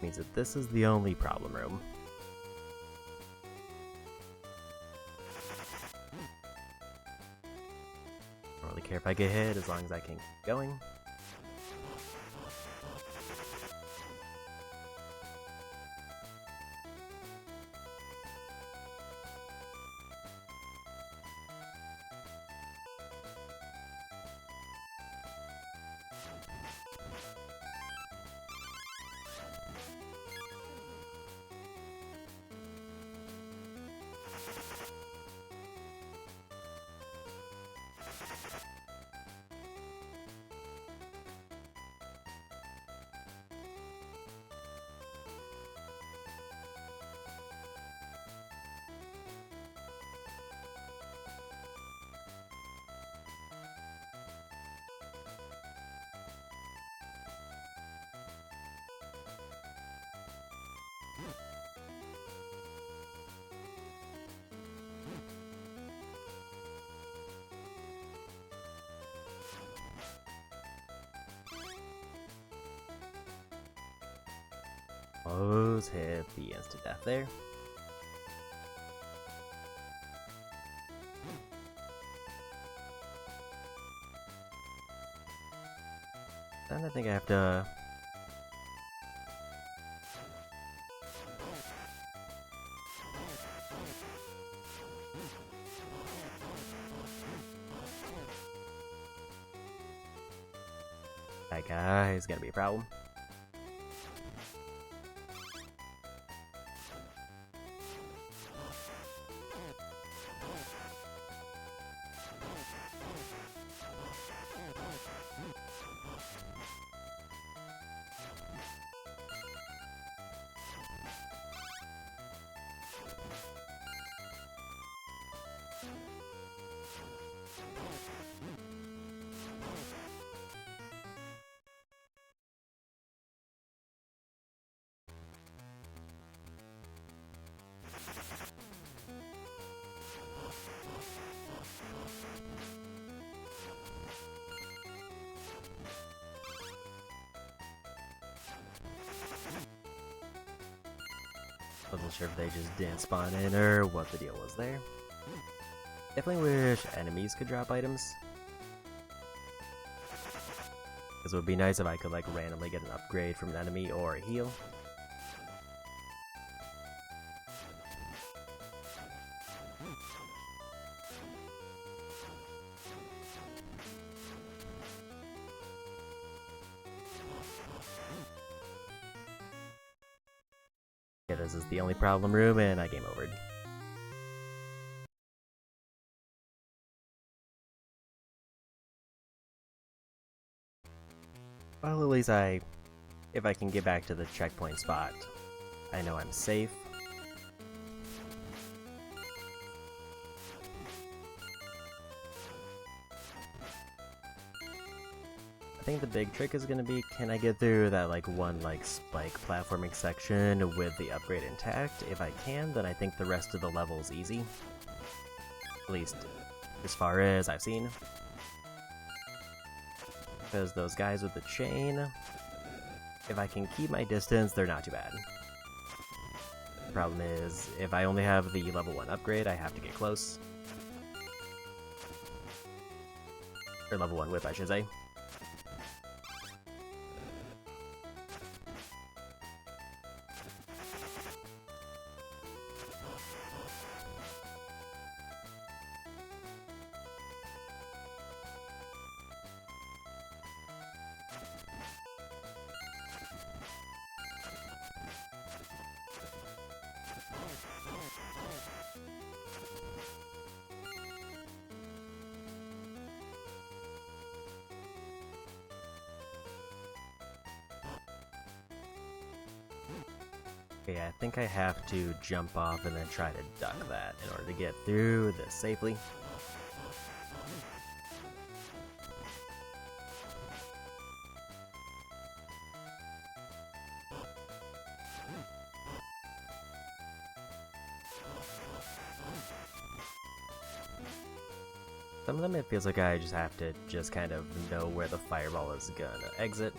Means that this is the only problem room. Don't really care if I get hit as long as I can keep going. Almost hit the instant death there. Then I think I have to... That guy's gonna be a problem. Wasn't sure if they just didn't spawn in or what the deal was there. Definitely wish enemies could drop items. Because it would be nice if I could like randomly get an upgrade from an enemy or a heal. Yeah, this is the only problem room and I game overed. Well, at least if I can get back to the checkpoint spot, I know I'm safe. I think the big trick is gonna be, can I get through that one spike platforming section with the upgrade intact? If I can, then I think the rest of the level is easy. At least as far as I've seen. Because those guys with the chain, if I can keep my distance, they're not too bad. The problem is, if I only have the level 1 upgrade, I have to get close. Or level 1 whip, I should say. Okay, I think I have to jump off and then try to duck that in order to get through this safely. Some of them it feels like I just have to just kind of know where the fireball is gonna exit.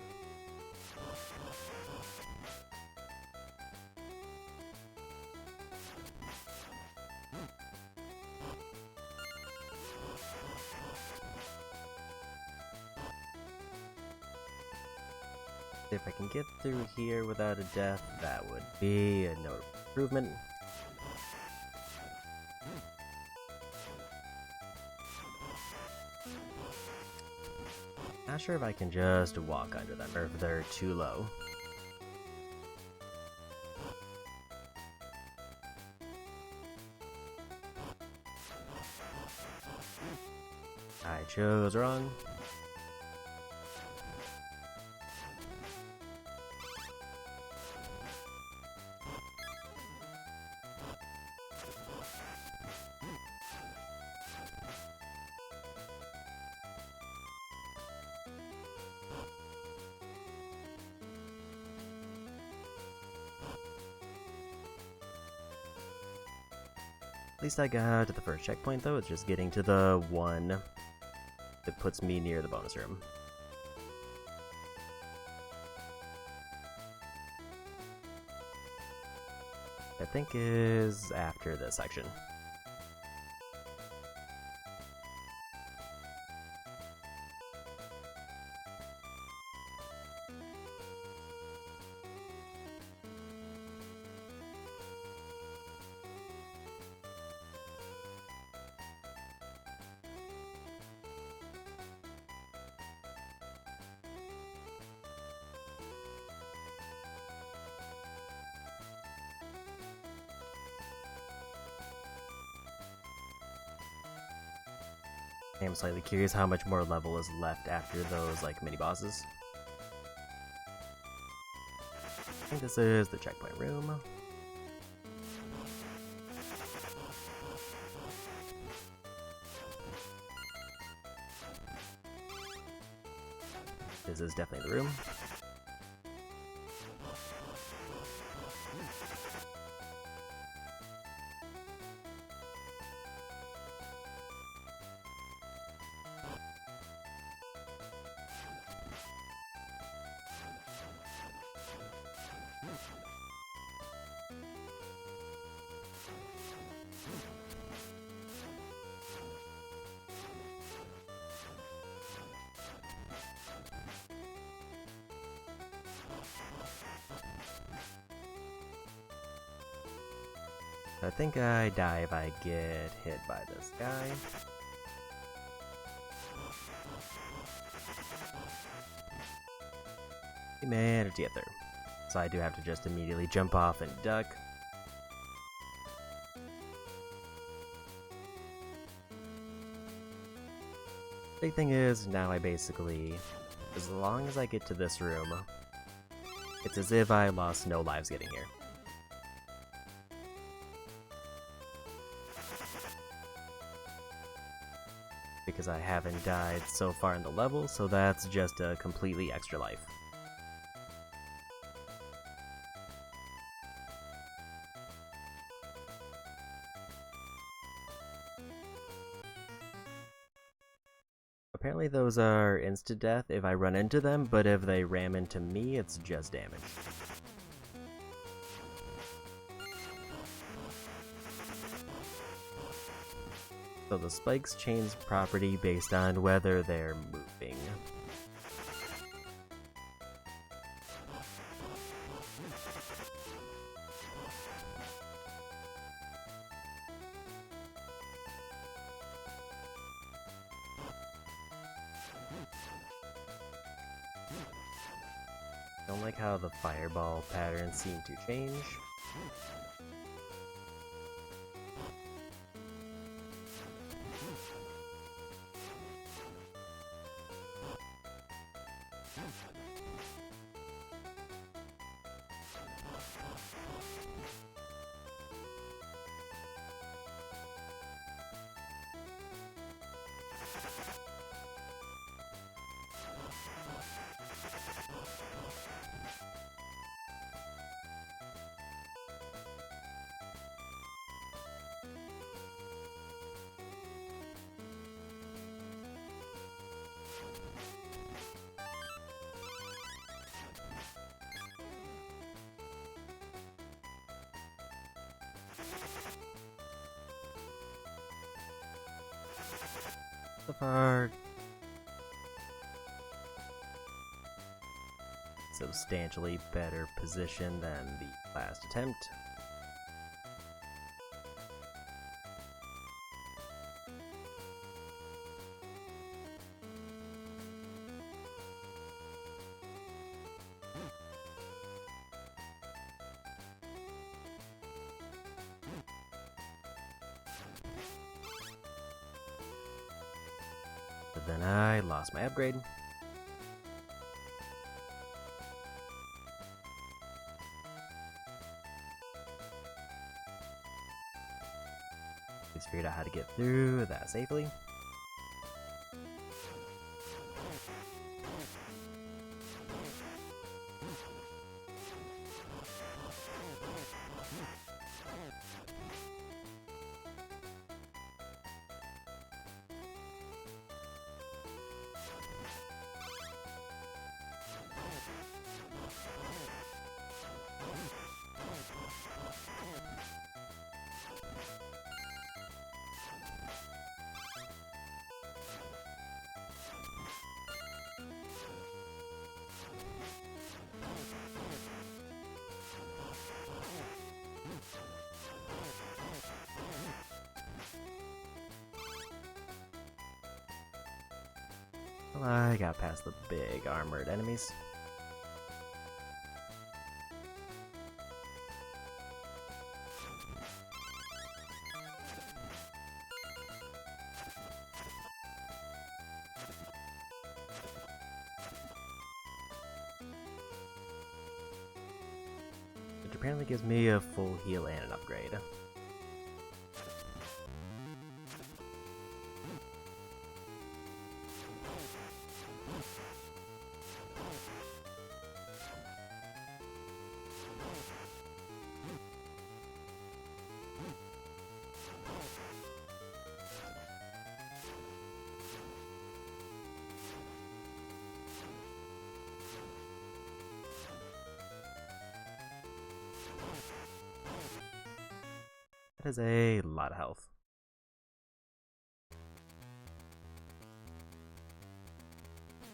If I can get through here without a death, that would be a notable improvement. Not sure if I can just walk under them, or if they're too low. I chose wrong. At least I got to the first checkpoint though, it's just getting to the one that puts me near the bonus room. I think is after this section. I am slightly curious how much more level is left after those, like, mini-bosses. I think this is the checkpoint room. This is definitely the room. I think I die if I get hit by this guy. We managed to get through. So I do have to just immediately jump off and duck. Big thing is, now I basically, as long as I get to this room, it's as if I lost no lives getting here. Because I haven't died so far in the level, so that's just a completely extra life. Apparently those are insta-death if I run into them, but if they ram into me, it's just damage. So the spikes change property based on whether they're moving. Don't like how the fireball patterns seem to change. So far, substantially better position than the last attempt. But then I lost my upgrade. Just figured out how to get through that safely. Well, I got past the big armored enemies. Which apparently gives me a full heal and an upgrade. That is a lot of health.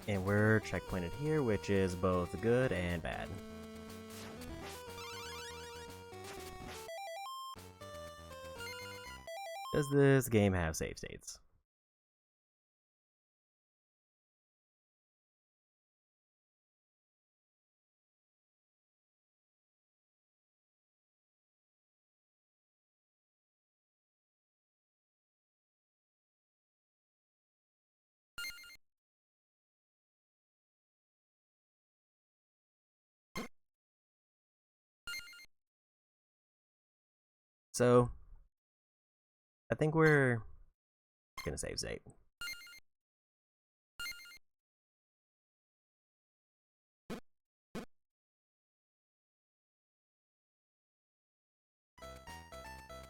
And we're checkpointed here, which is both good and bad. Does this game have save states? So, I think we're gonna save state.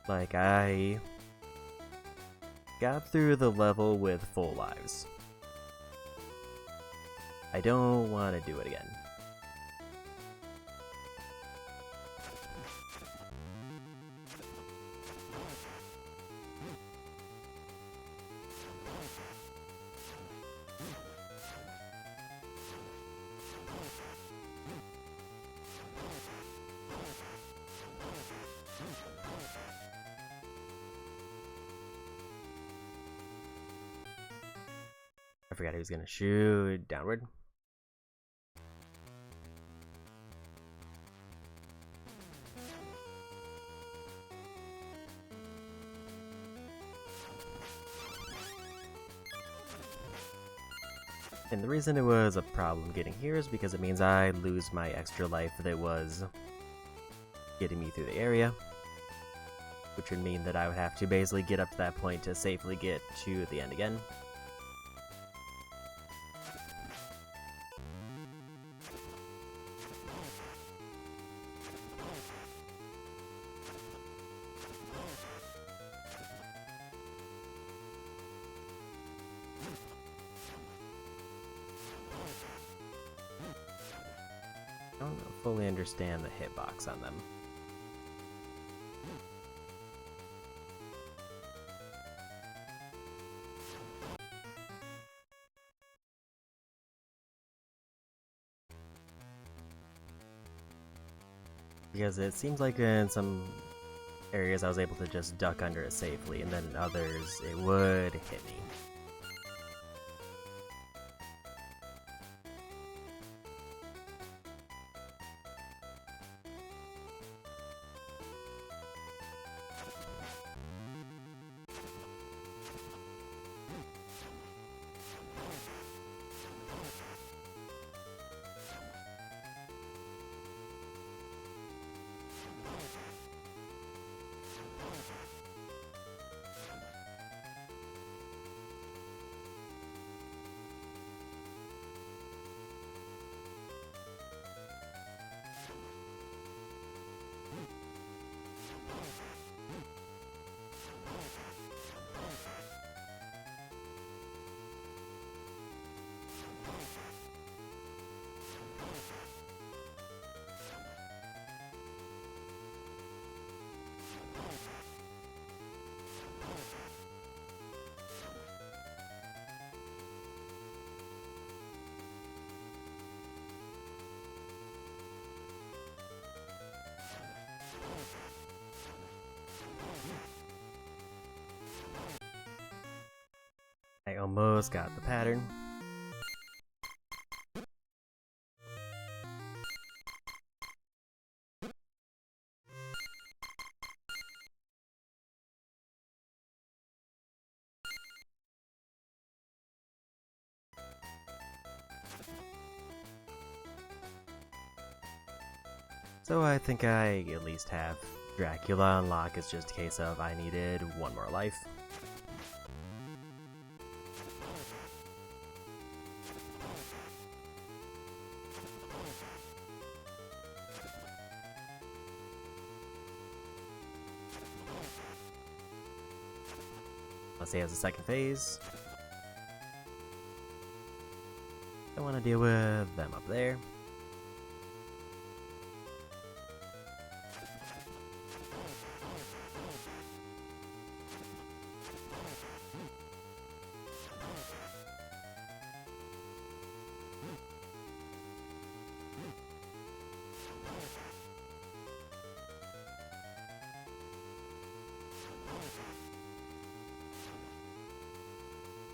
Like, I got through the level with full lives. I don't want to do it again. I forgot he was gonna shoot downward. And the reason it was a problem getting here is because it means I lose my extra life that was getting me through the area. Which would mean that I would have to basically get up to that point to safely get to the end again. fully understand the hitbox on them. Because it seems like in some areas I was able to just duck under it safely, and then in others it would hit me. I almost got the pattern. So I think I at least have Dracula unlock. It's just a case of I needed one more life. Unless he has a second phase. I want to deal with them up there.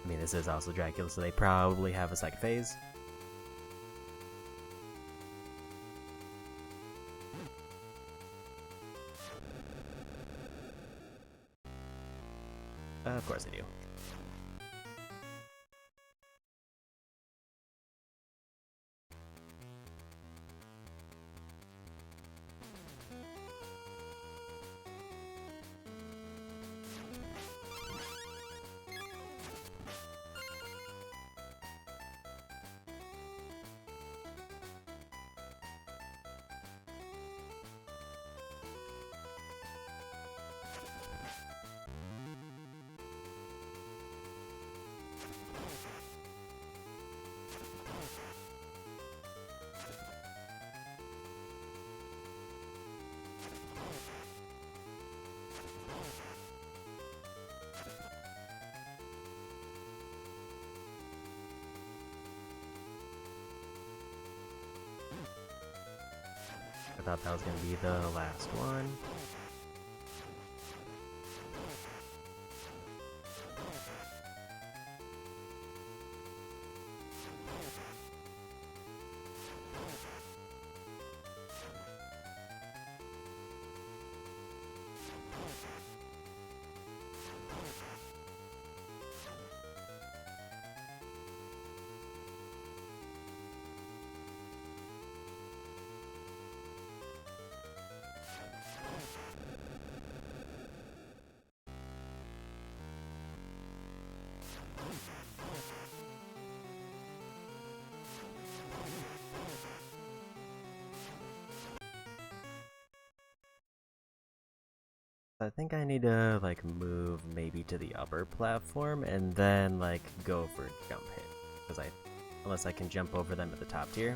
I mean, this is also Dracula, so they probably have a second phase. Of course they do. I thought that was going to be the last one. I think I need to like move maybe to the upper platform and then like go for jump hit, because unless I can jump over them at the top tier.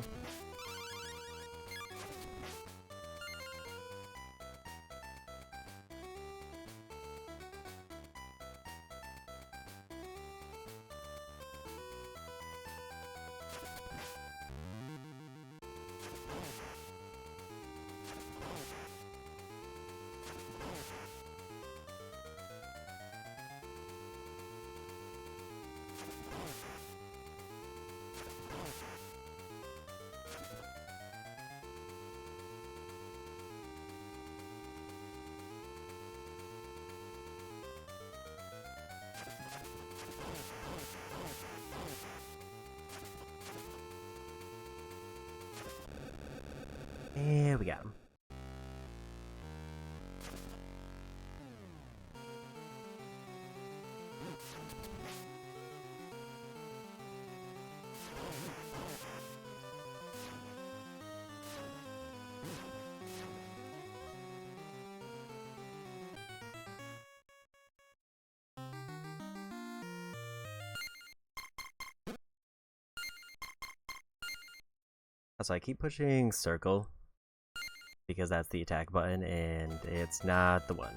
we got him. So I keep pushing circle because that's the attack button, and it's not the one.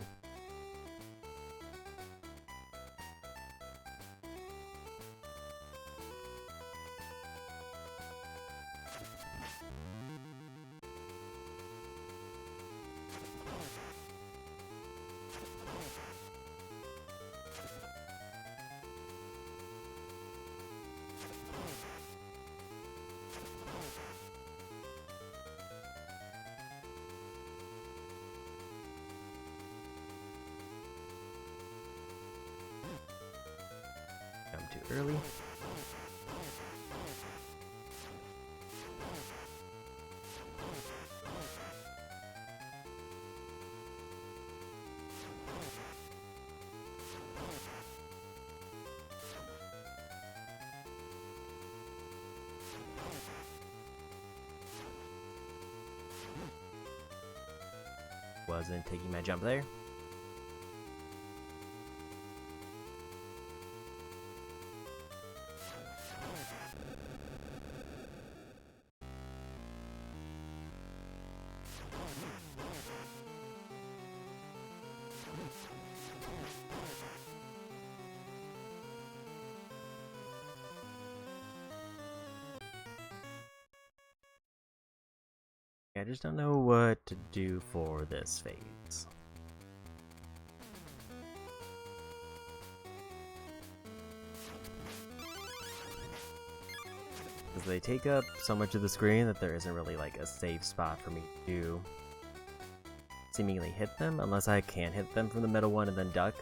Come too early. Wasn't taking my jump there. I just don't know what to do for this phase. Because they take up so much of the screen that there isn't really like a safe spot for me to seemingly hit them, unless I can hit them from the middle one and then duck.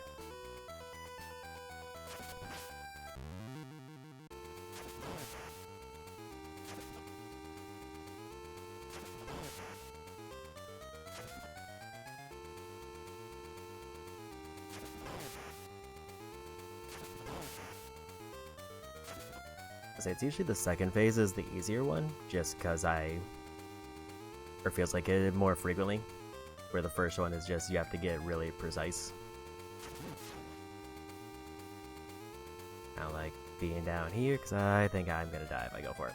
It's usually the second phase is the easier one, just because or feels like it more frequently, where the first one is just you have to get really precise. I like being down here because I think I'm gonna die if I go for it.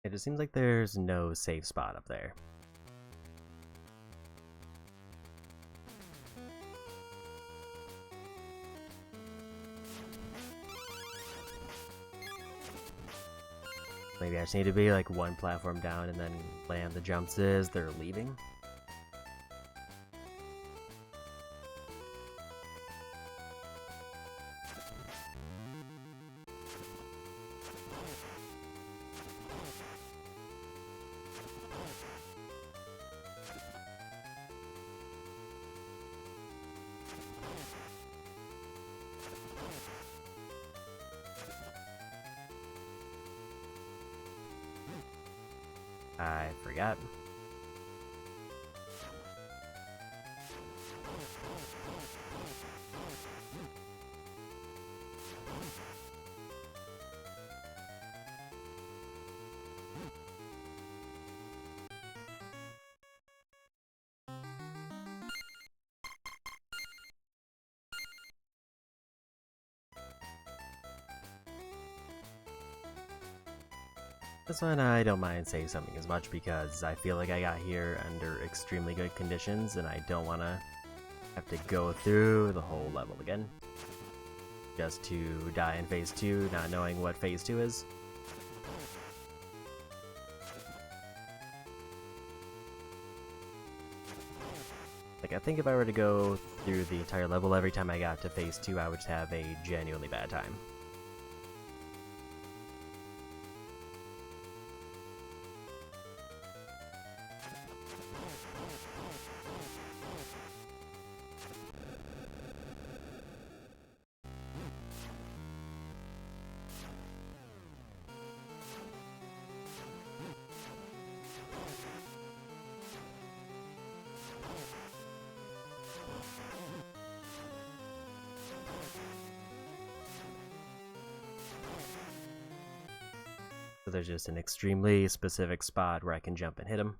It just seems like there's no safe spot up there. Maybe I just need to be like one platform down and then land the jumps as they're leaving. I forgot. This one I don't mind saying something as much because I feel like I got here under extremely good conditions and I don't want to have to go through the whole level again. Just to die in Phase 2, not knowing what Phase 2 is. Like, I think if I were to go through the entire level every time I got to Phase 2, I would have a genuinely bad time. So there's just an extremely specific spot where I can jump and hit them.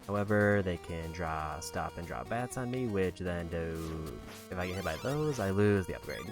However, they can stop and draw bats on me, which then do, if I get hit by those, I lose the upgrade.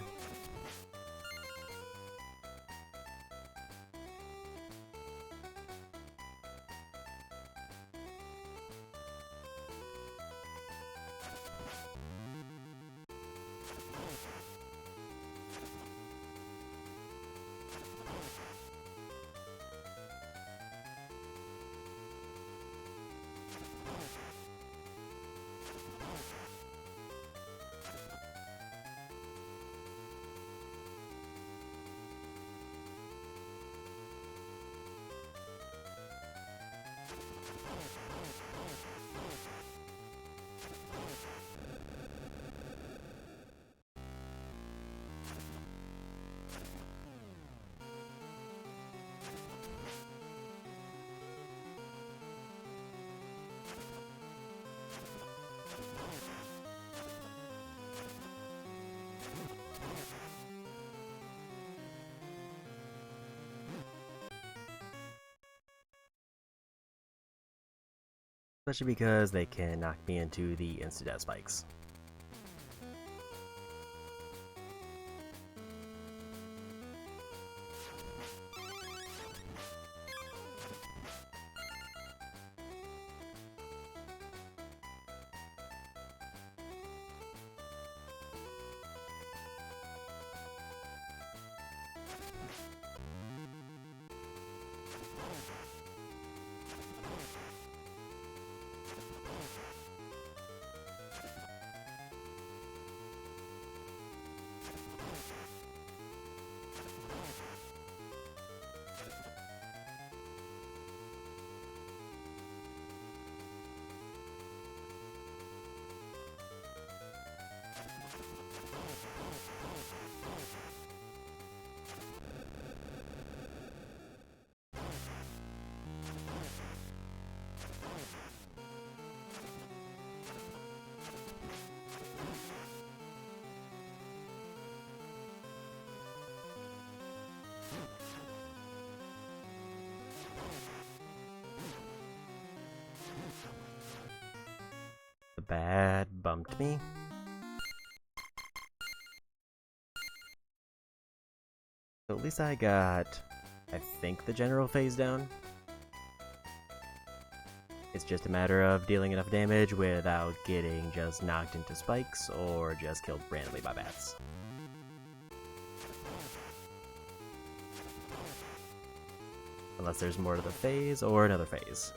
Especially because they can knock me into the insta-death spikes. The bat bumped me. So at least I got, I think, the general phase down. It's just a matter of dealing enough damage without getting just knocked into spikes or just killed randomly by bats. Unless there's more to the phase or another phase.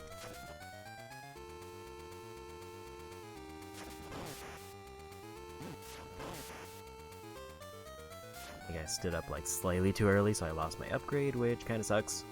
I think I stood up like slightly too early, so I lost my upgrade, which kind of sucks.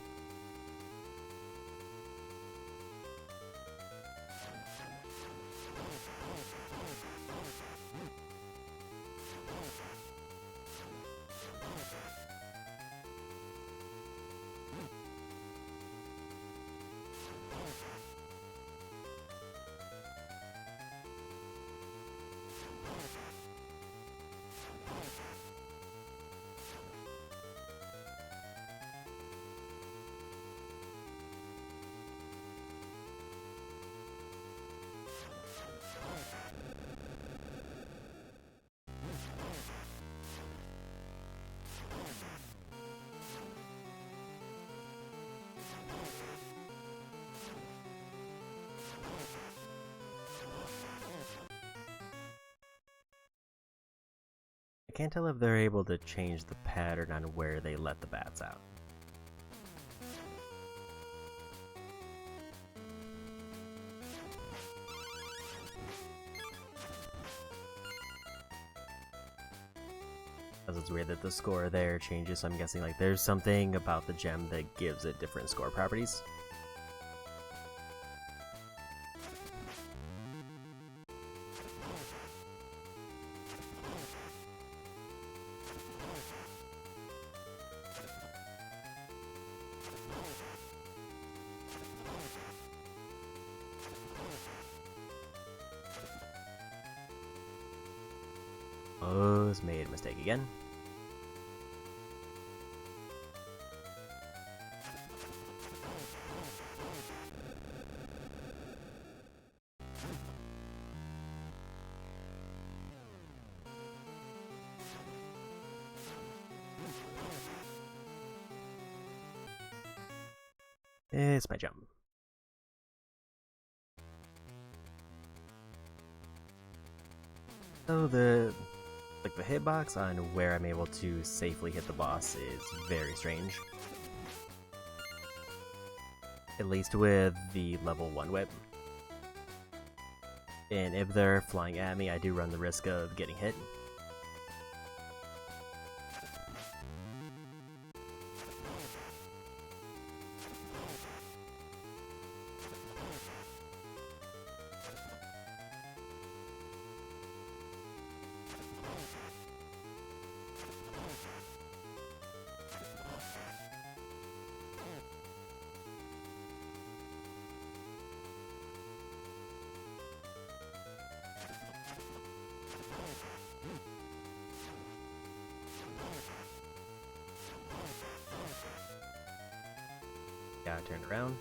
can't tell if they're able to change the pattern on where they let the bats out. Because it's weird that the score there changes, so I'm guessing like there's something about the gem that gives it different score properties. Oh, made a mistake again. It's my jump. So the hitbox on where I'm able to safely hit the boss is very strange. At least with the level 1 whip. And if they're flying at me, I do run the risk of getting hit. Gotta turn around.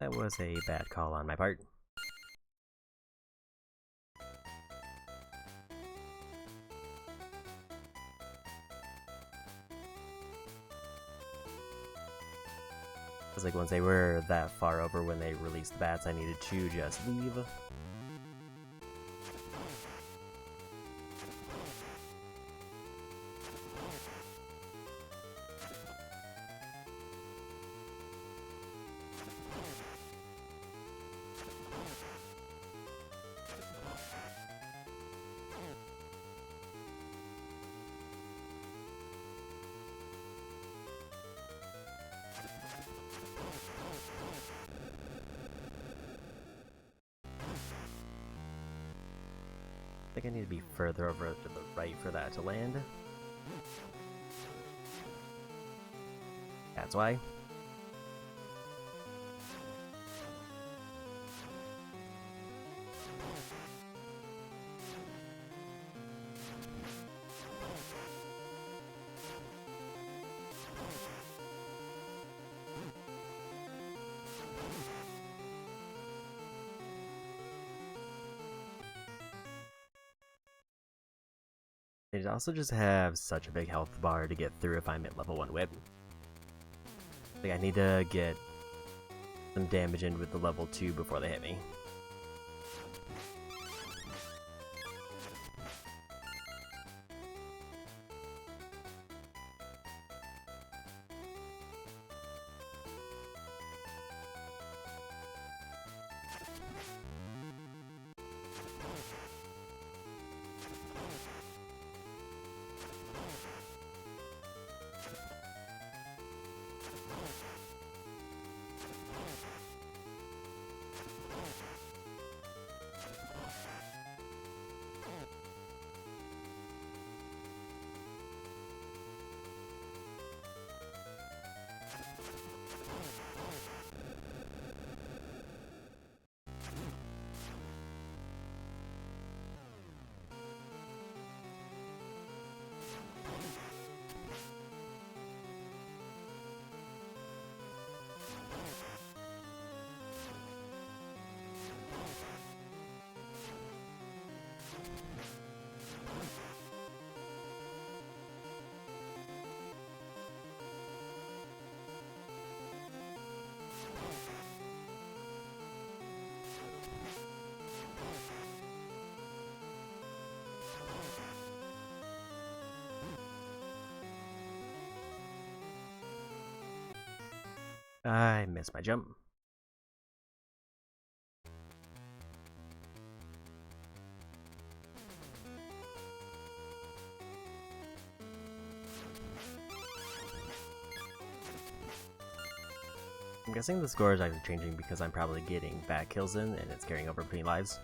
That was a bad call on my part. It's like once they were that far over when they released the bats, I needed to just leave. I think I need to be further over to the right for that to land. That's why. They also just have such a big health bar to get through if I'm at level 1 whip. Like I need to get some damage in with the level 2 before they hit me. I missed my jump. I'm guessing the score is actually changing because I'm probably getting back kills in and it's carrying over between lives.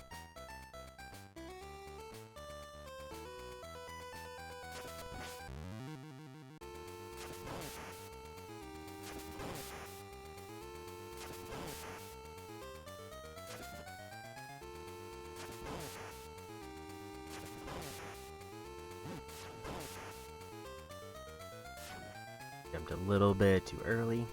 Jumped a little bit too early.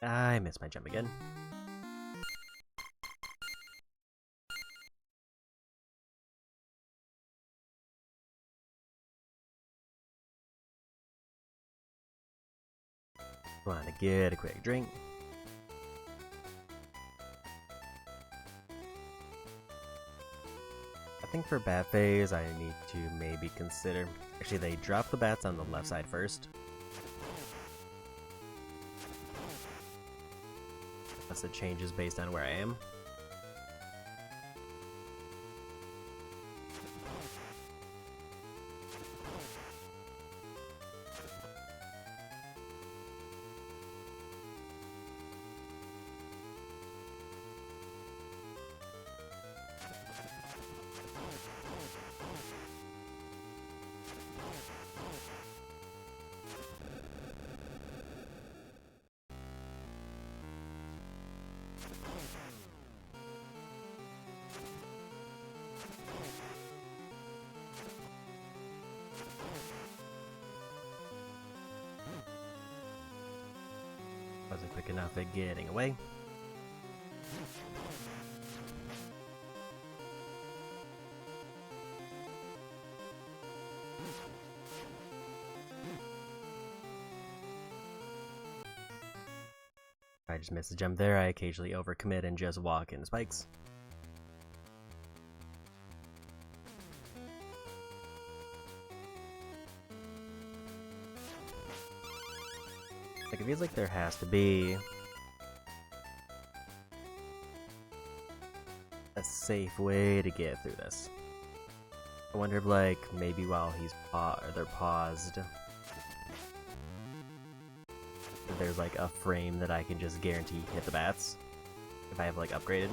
I missed my jump again. Want to get a quick drink. I think for bat phase, I need to maybe consider. Actually, they drop the bats on the left side first. Unless it changes based on where I am. Wasn't quick enough at getting away. I just missed a jump there. I occasionally overcommit and just walk into spikes. Like, it feels like there has to be a safe way to get through this. I wonder if, like, maybe while he's they're paused, if there's like a frame that I can just guarantee hit the bats if I have like upgraded.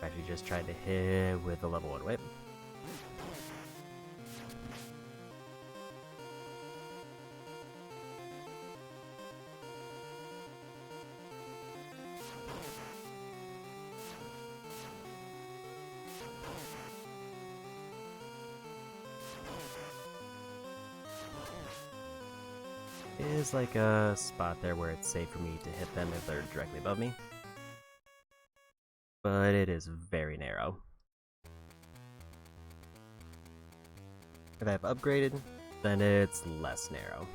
Actually just tried to hit with a level 1 whip. Is like a spot there where it's safe for me to hit them if they're directly above me. But it is very narrow. If I have upgraded, then it's less narrow.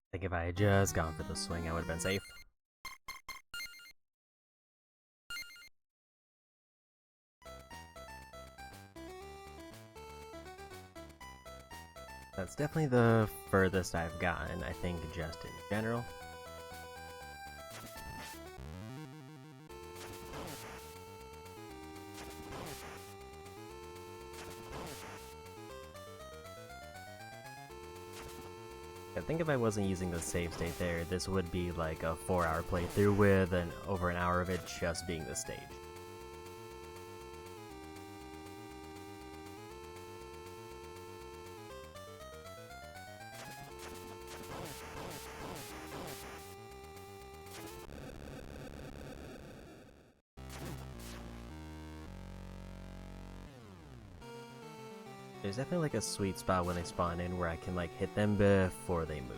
I think if I had just gone for the swing, I would have been safe. That's definitely the furthest I've gotten, I think, just in general. I think if I wasn't using the save state there, this would be like a 4-hour playthrough with over an hour of it just being the stage. There's definitely like a sweet spot when they spawn in where I can like hit them before they move.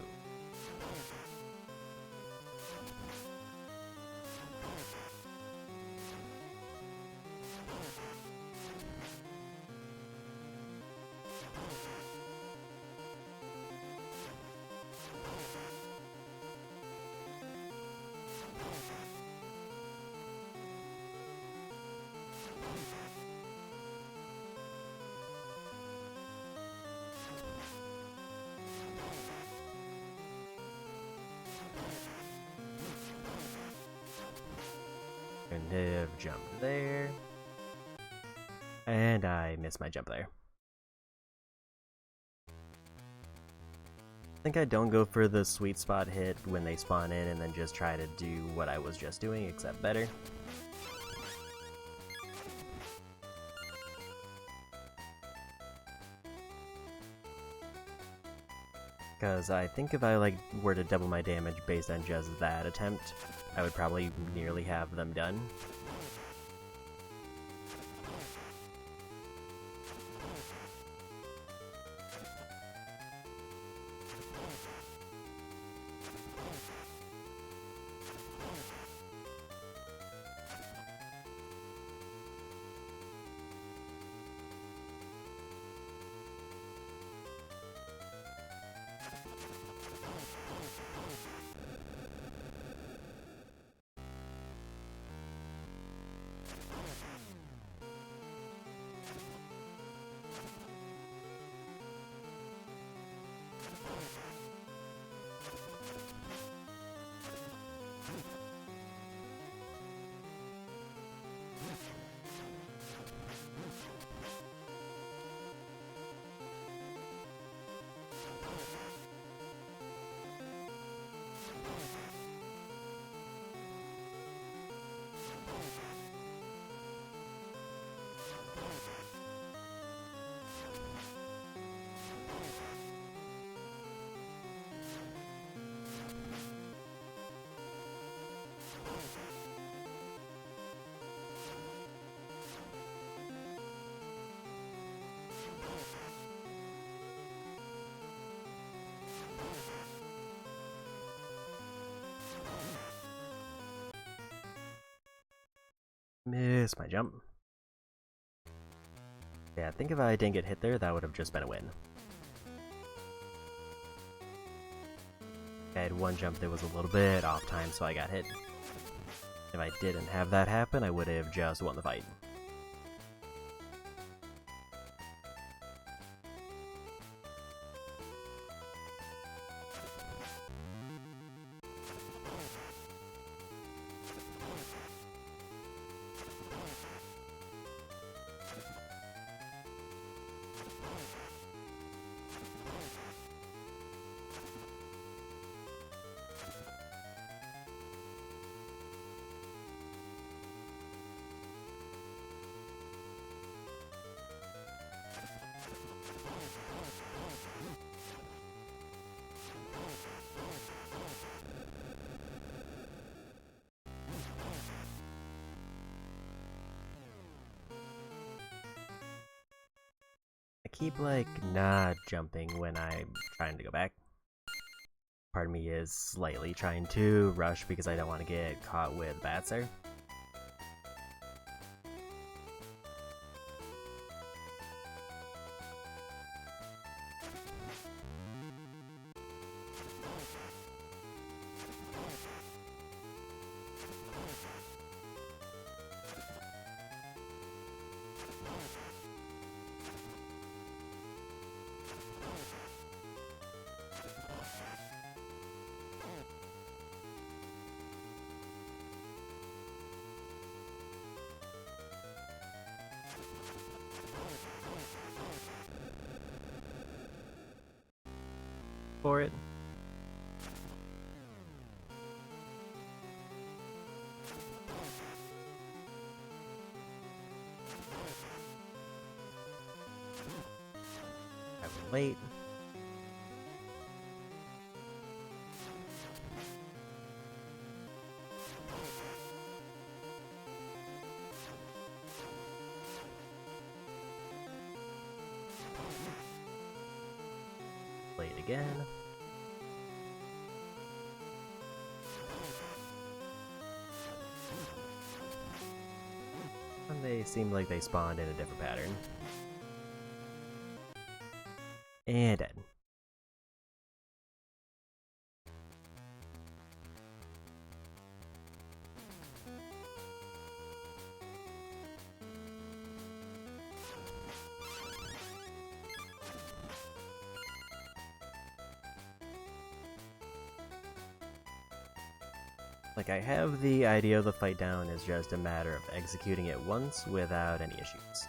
And have jumped there. And I missed my jump there. I think I don't go for the sweet spot hit when they spawn in and then just try to do what I was just doing, except better. Because I think if I were to double my damage based on just that attempt, I would probably nearly have them done. Miss my jump. Yeah, I think if I didn't get hit there, that would have just been a win. I had one jump that was a little bit off time, so I got hit. If I didn't have that happen, I would have just won the fight. keep, like, not jumping when I'm trying to go back. Part of me is slightly trying to rush because I don't want to get caught with bats there. For it. I was late. Late again. And they seem like they spawned in a different pattern. And dead. Like, I have the idea of the fight down is just a matter of executing it once without any issues.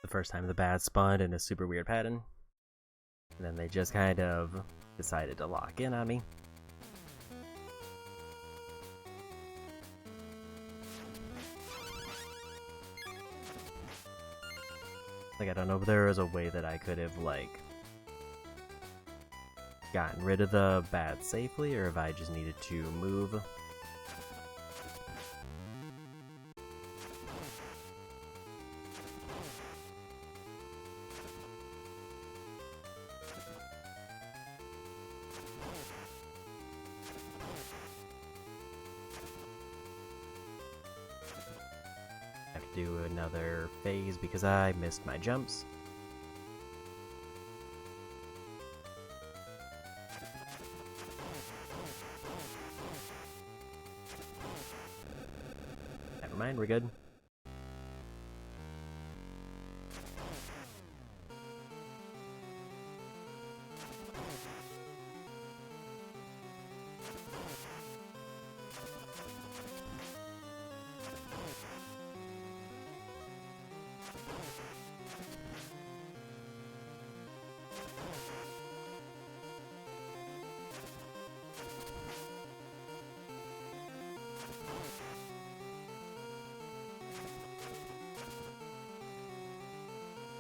The first time the bats spawned in a super weird pattern. And then they just kind of decided to lock in on me. Like, I don't know if there was a way that I could have, like, gotten rid of the bats safely, or if I just needed to move. Do another phase because I missed my jumps. Never mind, we're good.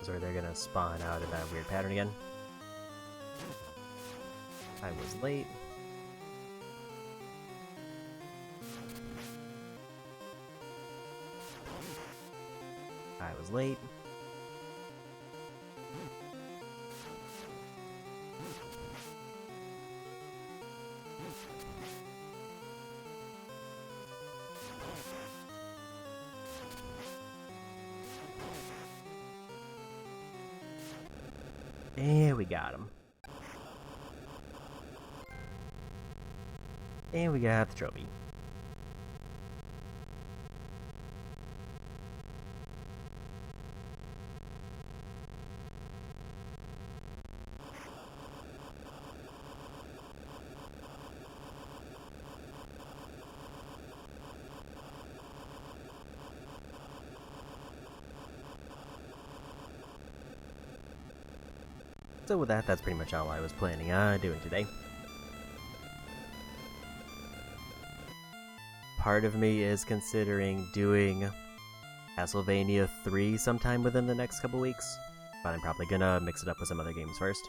Or they're gonna spawn out of that weird pattern again. I was late. I was late. And we got him. And we got the trophy. So with that, that's pretty much all I was planning on doing today. Part of me is considering doing Castlevania 3 sometime within the next couple weeks, but I'm probably gonna mix it up with some other games first.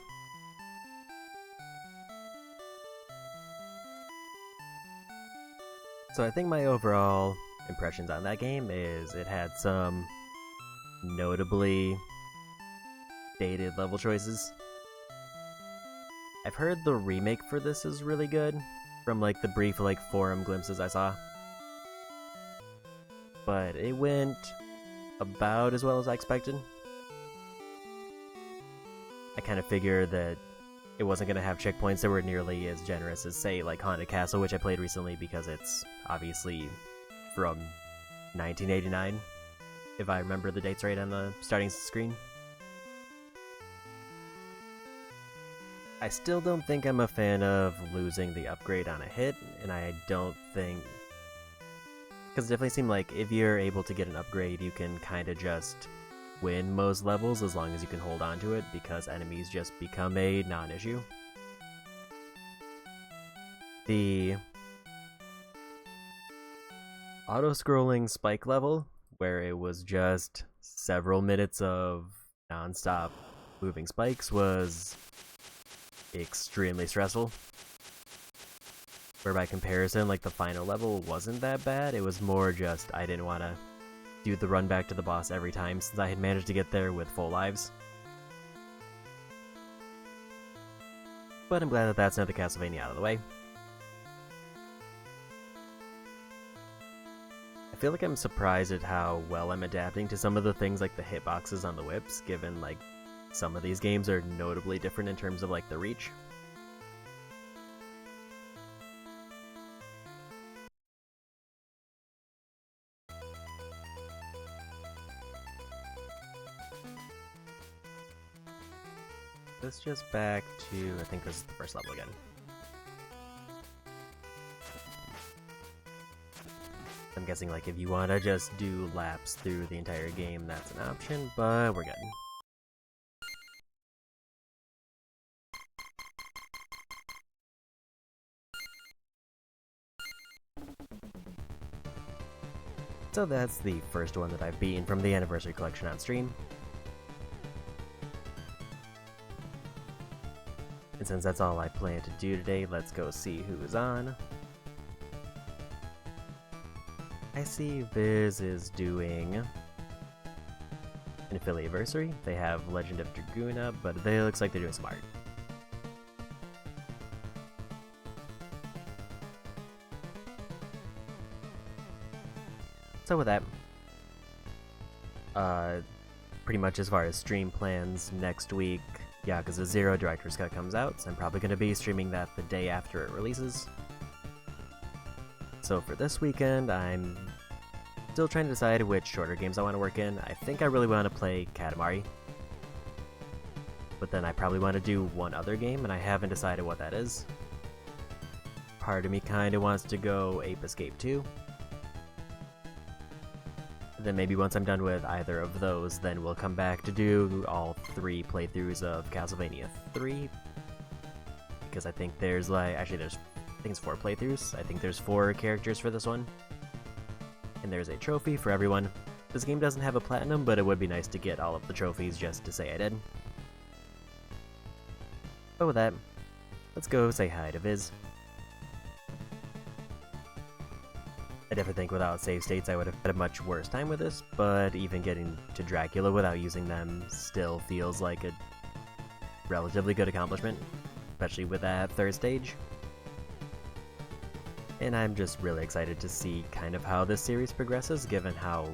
So I think my overall impressions on that game is it had some notably dated level choices. I've heard the remake for this is really good, from like the brief forum glimpses I saw. But it went about as well as I expected. I kind of figured that it wasn't going to have checkpoints that were nearly as generous as, say, like Haunted Castle, which I played recently because it's obviously from 1989, if I remember the dates right on the starting screen. I still don't think I'm a fan of losing the upgrade on a hit, and I don't think... Because it definitely seemed like if you're able to get an upgrade, you can kind of just win most levels as long as you can hold on to it, because enemies just become a non-issue. The auto-scrolling spike level, where it was just several minutes of non-stop moving spikes, was extremely stressful. Where by comparison, like the final level wasn't that bad, it was more just I didn't want to do the run back to the boss every time since I had managed to get there with full lives. But I'm glad that that's another Castlevania out of the way. I feel like I'm surprised at how well I'm adapting to some of the things like the hitboxes on the whips, given like some of these games are notably different in terms of like the reach. Let's just back to, I think this is the first level again. I'm guessing like if you want to just do laps through the entire game, that's an option, but we're good. So that's the first one that I've beaten from the Anniversary Collection on stream. And since that's all I plan to do today, let's go see who's on. I see Viz is doing an affiliate-versary. They have Legend of Dragoon, but it looks like they're doing some art. So with that, pretty much as far as stream plans, next week, Yakuza 0 Director's Cut comes out, so I'm probably going to be streaming that the day after it releases. So for this weekend, I'm still trying to decide which shorter games I want to work in. I think I really want to play Katamari, but then I probably want to do one other game, and I haven't decided what that is. Part of me kind of wants to go Ape Escape 2. Then maybe once I'm done with either of those, then we'll come back to do all 3 playthroughs of Castlevania 3. Because I think there's I think it's 4 playthroughs. I think there's 4 characters for this one. And there's a trophy for everyone. This game doesn't have a platinum, but it would be nice to get all of the trophies just to say I did. But with that, let's go say hi to Viz. I definitely think without save states I would have had a much worse time with this, but even getting to Dracula without using them still feels like a relatively good accomplishment, especially with that 3rd stage. And I'm just really excited to see kind of how this series progresses, given how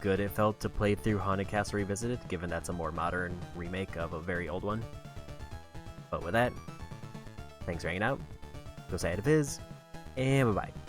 good it felt to play through Haunted Castle Revisited, given that's a more modern remake of a very old one. But with that, thanks for hanging out, go say hi to Viz, and bye-bye.